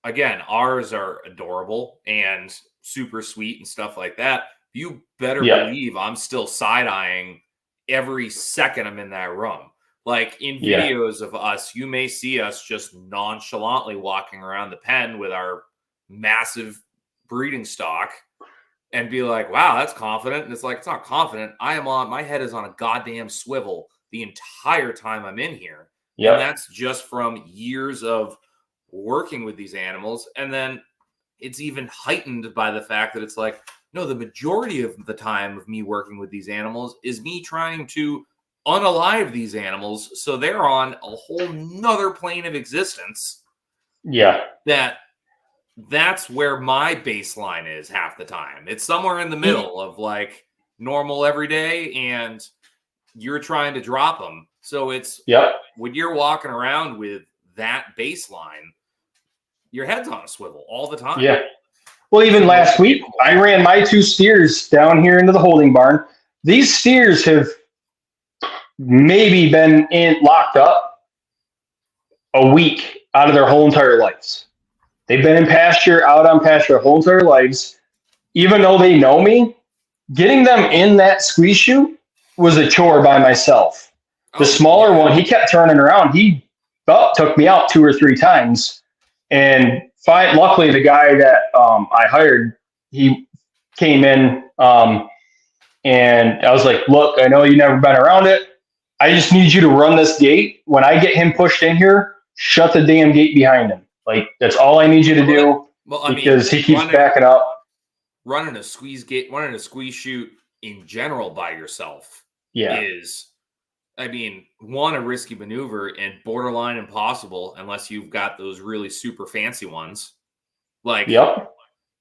again, ours are adorable and super sweet and stuff like that. You better believe I'm still side-eyeing every second I'm in that room. Like, in videos of us, you may see us just nonchalantly walking around the pen with our massive breeding stock and be like, wow, that's confident. And it's like, it's not confident. My head is on a goddamn swivel the entire time I'm in here. Yep. And that's just from years of working with these animals. And then it's even heightened by the fact that it's like, no, the majority of the time of me working with these animals is me trying to unalive these animals. So they're on a whole nother plane of existence. Yeah. That's where my baseline is half the time. It's somewhere in the middle of like normal every day, and you're trying to drop them. So it's when you're walking around with that baseline, your head's on a swivel all the time. Yeah. Well, even last week, I ran my 2 steers down here into the holding barn. These steers have maybe been locked up a week out of their whole entire lives. They've been in pasture, out on pasture their whole entire lives. Even though they know me, getting them in that squeeze chute was a chore by myself. The smaller one, he kept turning around. He took me out 2 or 3 times. And luckily, the guy that I hired, he came in and I was like, look, I know you've never been around it. I just need you to run this gate. When I get him pushed in here, shut the damn gate behind him. Like, that's all I need you to do because he keeps backing up. Running a squeeze chute in general by yourself is, I mean, one, a risky maneuver and borderline impossible unless you've got those really super fancy ones. Like,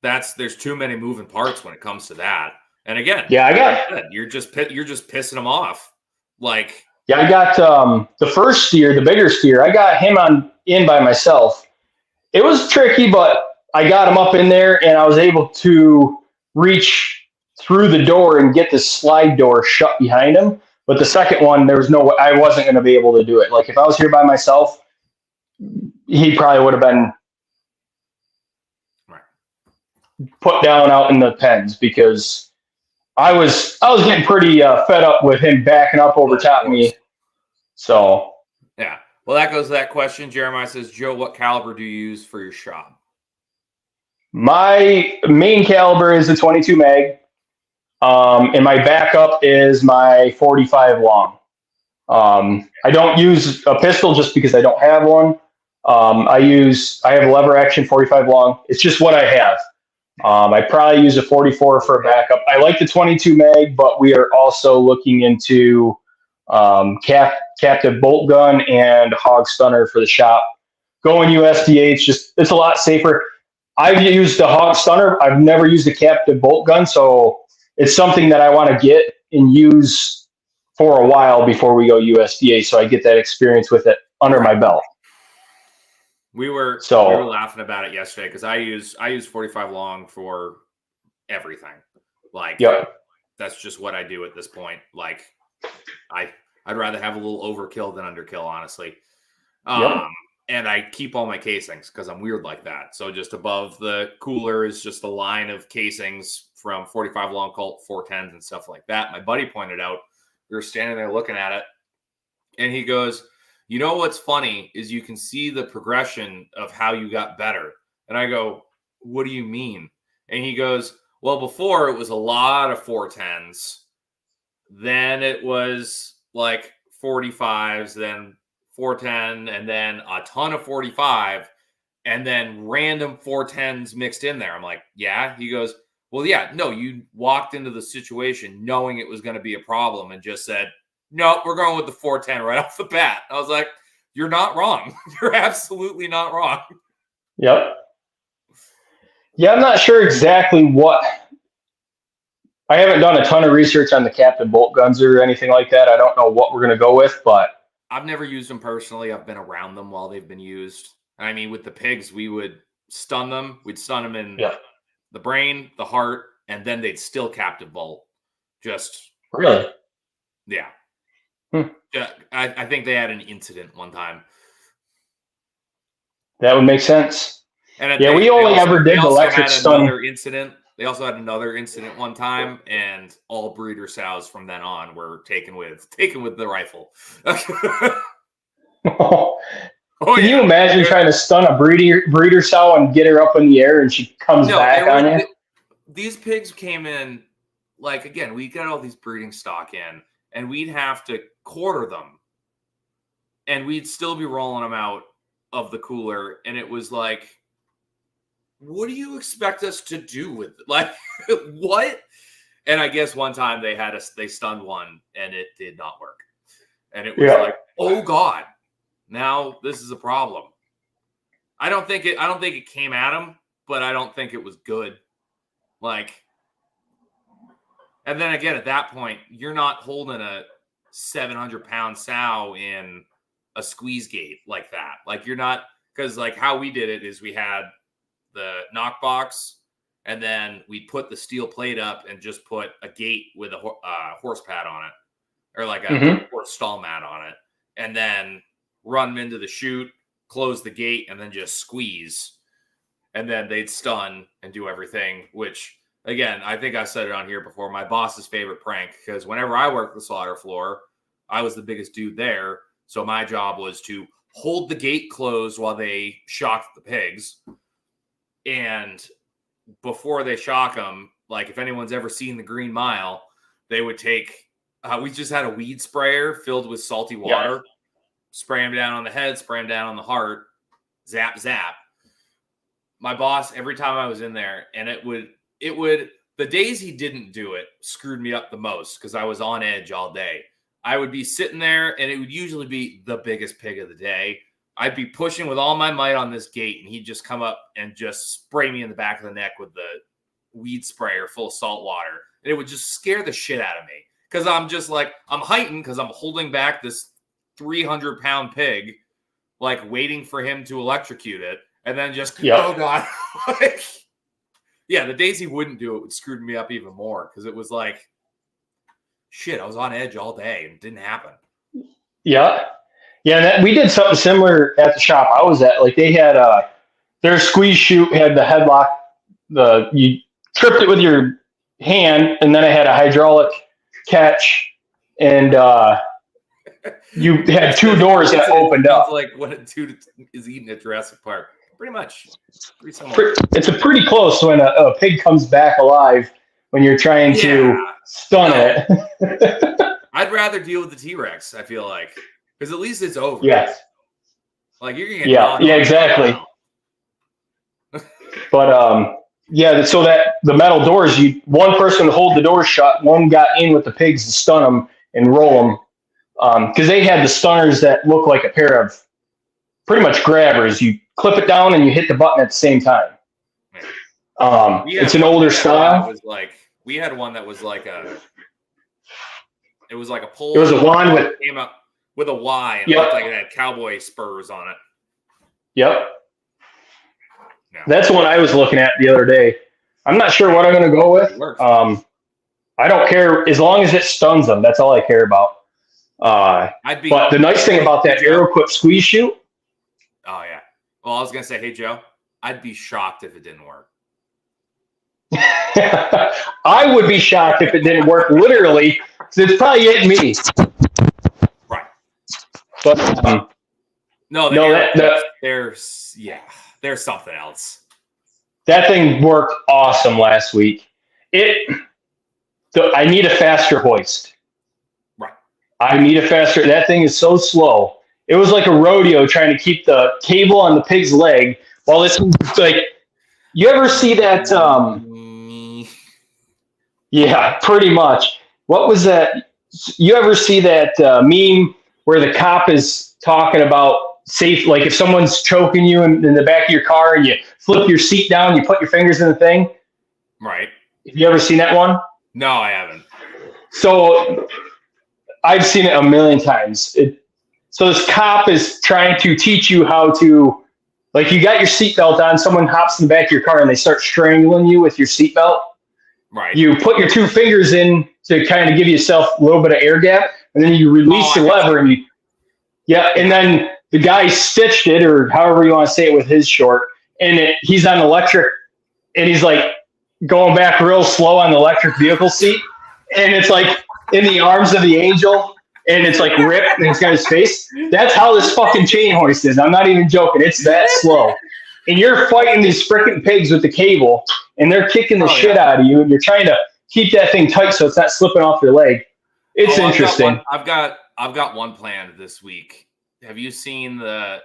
there's too many moving parts when it comes to that. And again, you're just pissing them off. Like, I got the first steer, the bigger steer. I got him in by myself. It was tricky, but I got him up in there, and I was able to reach through the door and get the slide door shut behind him. But the second one, there was no way I wasn't going to be able to do it. Like, if I was here by myself, he probably would have been put down out in the pens because I was getting pretty fed up with him backing up over top of me. So yeah. Well, that goes to that question. Jeremiah says, Joe, what caliber do you use for your shot? My main caliber is a 22 mag. And my backup is my 45 long. I don't use a pistol just because I don't have one. I have a lever action 45 long. It's just what I have. I probably use a 44 for a backup. I like the 22 mag, but we are also looking into captive bolt gun and hog stunner for the shop. Going USDA, it's a lot safer. I've used the hog stunner. I've never used the captive bolt gun, so it's something that I want to get and use for a while before we go USDA, so I get that experience with it under my belt. We were laughing about it yesterday because I use 45 long for everything. Like, that's just what I do at this point. Like, I'd rather have a little overkill than underkill, honestly. And I keep all my casings because I'm weird like that. So just above the cooler is just a line of casings from 45 long Colt 410s and stuff like that. My buddy pointed out, we were standing there looking at it, and he goes, you know what's funny is you can see the progression of how you got better. And I go, what do you mean? And he goes, well, before it was a lot of 410s. Then it was like 45s, then 410, and then a ton of 45, and then random 410s mixed in there. I'm like, yeah. He goes, well, yeah, no, you walked into the situation knowing it was going to be a problem and just said, no, we're going with the 410 right off the bat. I was like, you're not wrong. You're absolutely not wrong. Yep. Yeah, I'm not sure exactly what. I haven't done a ton of research on the captive bolt guns or anything like that. I don't know what we're going to go with, but I've never used them personally. I've been around them while they've been used. I mean, with the pigs, we would stun them. We'd stun them in Yeah. the brain, the heart, and then they'd still captive bolt. Just Really? yeah. Hmm. Yeah, I think they had an incident one time. That would make sense. And Yeah, we only ever did electric stun. Another incident. They also had another incident one time, and all breeder sows from then on were taken with the rifle. Can you imagine trying to stun a breeder sow and get her up in the air and she comes back on you? These pigs came in, like, again, we got all these breeding stock in, and we'd have to quarter them, and we'd still be rolling them out of the cooler, and it was like, what do you expect us to do with it? Like, what? And I guess one time they stunned one, and it did not work, and it was like, oh God, now this is a problem. I don't think it came at him, but I don't think it was good. Like, and then again, at that point, you're not holding a 700-pound sow in a squeeze gate like that. Like, you're not, because like how we did it is we had the knock box, and then we put the steel plate up and just put a gate with a horse pad on it, or like a horse stall mat on it, and then run them into the chute, close the gate, and then just squeeze. And then they'd stun and do everything, which, again, I think I said it on here before, my boss's favorite prank, because whenever I worked the slaughter floor, I was the biggest dude there. So my job was to hold the gate closed while they shocked the pigs. And before they shock them, like if anyone's ever seen the Green Mile, they would take, we just had a weed sprayer filled with salty water, spray them down on the head, spray them down on the heart, zap, zap. My boss, every time I was in there, and it would, the days he didn't do it screwed me up the most because I was on edge all day. I would be sitting there, and it would usually be the biggest pig of the day. I'd be pushing with all my might on this gate, and he'd just come up and just spray me in the back of the neck with the weed sprayer full of salt water. And it would just scare the shit out of me because I'm just like, I'm heightened because I'm holding back this 300-pound pig, like waiting for him to electrocute it. And then just, oh God. Like, yeah, the days he wouldn't do it would screw me up even more because it was like, shit, I was on edge all day and it didn't happen. Yeah. Yeah, we did something similar at the shop I was at. Like they had their squeeze chute had the headlock, you tripped it with your hand, and then it had a hydraulic catch, and you had two doors that opened up. It's like what a dude is eating at Jurassic Park. Pretty much. Pretty similar. It's a pretty close when a pig comes back alive when you're trying to stun it. I'd rather deal with the T-Rex, I feel like. Because at least it's over. Yes. Like you're gonna get exactly. But so that the metal doors, one person would hold the door shut, one got in with the pigs to stun them and roll them. Because they had the stunners that look like a pair of pretty much grabbers. You clip it down and you hit the button at the same time. It's an older style. We had one that was like it was like a pole. It was a wand came up with a Y, and it looked like it had cowboy spurs on it. Yep. No. That's the one I was looking at the other day. I'm not sure what I'm going to go with. I don't care as long as it stuns them. That's all I care about. But the nice thing about that Aeroquip squeeze chute. Oh yeah. Well, I was going to say, hey Joe, I'd be shocked if it didn't work. I would be shocked if it didn't work. Literally, it's probably hitting me. Right. But there's something else. That thing worked awesome last week. I need a faster hoist. Right. I need a faster. That thing is so slow. It was like a rodeo trying to keep the cable on the pig's leg while it's like. You ever see that? Yeah, pretty much. What was that? You ever see that meme where the cop is talking about safe, like if someone's choking you in the back of your car and you flip your seat down, you put your fingers in the thing? Right. Have you ever seen that one? No, I haven't. So I've seen it a million times. So this cop is trying to teach you how to Like you got your seatbelt on, someone hops in the back of your car and they start strangling you with your seatbelt. Right. You put your 2 fingers in to kind of give yourself a little bit of air gap, and then you release the lever and you, and then the guy stitched it, or however you want to say it with his short, and he's on electric, and he's like going back real slow on the electric vehicle seat, and it's like in the arms of the angel, and it's like ripped, and it's got his face. That's how this fucking chain hoist is. I'm not even joking. It's that slow. And you're fighting these freaking pigs with the cable, and they're kicking the shit out of you, and you're trying to keep that thing tight so it's not slipping off your leg. It's interesting. I've got one planned this week. Have you seen the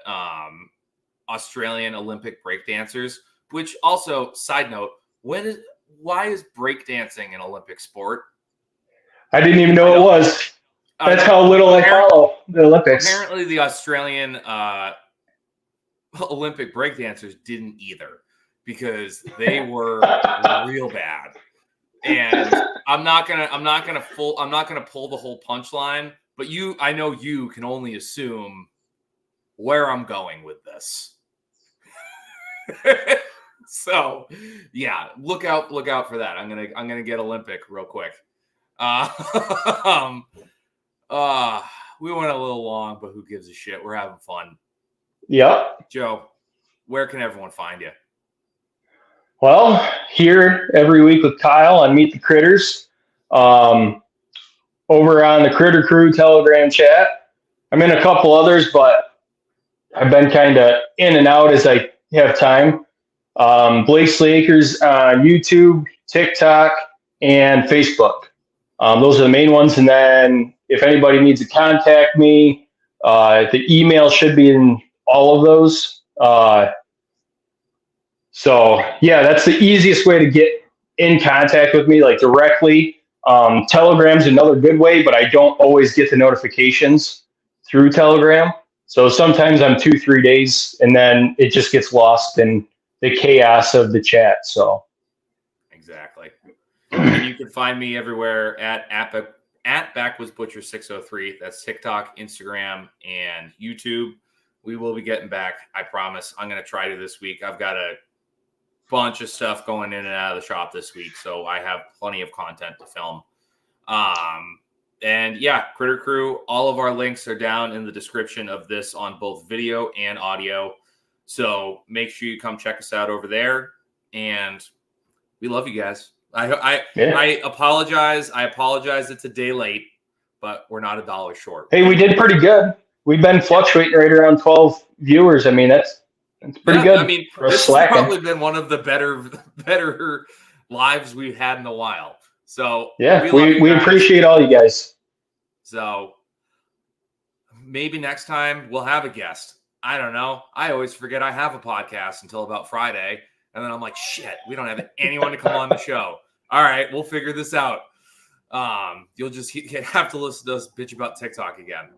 Australian Olympic breakdancers? Which also, side note, why is breakdancing an Olympic sport? I didn't even know it was. That's how little I follow the Olympics. Apparently, the Australian Olympic breakdancers didn't either, because they were real bad. And I'm not gonna pull the whole punchline, but I know you can only assume where I'm going with this. So yeah, look out for that. I'm gonna get Olympic real quick. We went a little long, but who gives a shit? We're having fun. Yep. Joe, where can everyone find you? Well, here every week with Kyle on Meet the Critters. Over on the Critter Crew Telegram chat. I'm in a couple others, but I've been kind of in and out as I have time. Blake Slakers on YouTube, TikTok, and Facebook. Those are the main ones. And then if anybody needs to contact me, the email should be in all of those. So yeah, that's the easiest way to get in contact with me, like directly. Telegram's another good way, but I don't always get the notifications through Telegram. So sometimes I'm 2-3 days and then it just gets lost in the chaos of the chat. So exactly. And you can find me everywhere at BackwoodsButcher603. That's TikTok, Instagram, and YouTube. We will be getting back. I promise. I'm going to try to this week. I've got a bunch of stuff going in and out of the shop this week, so I have plenty of content to film. And yeah, Critter Crew, all of our links are down in the description of this on both video and audio. So make sure you come check us out over there. And we love you guys. I apologize. I apologize it's a day late, but we're not $1 short. Hey, we did pretty good. We've been fluctuating right around 12 viewers. I mean, that's pretty good. I mean, this has probably been one of the better lives we've had in a while. So yeah, we appreciate all you guys. So maybe next time we'll have a guest. I don't know. I always forget I have a podcast until about Friday. And then I'm like, shit, we don't have anyone to come on the show. All right, we'll figure this out. You'll just have to listen to us bitch about TikTok again.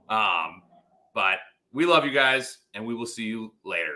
But we love you guys, and we will see you later.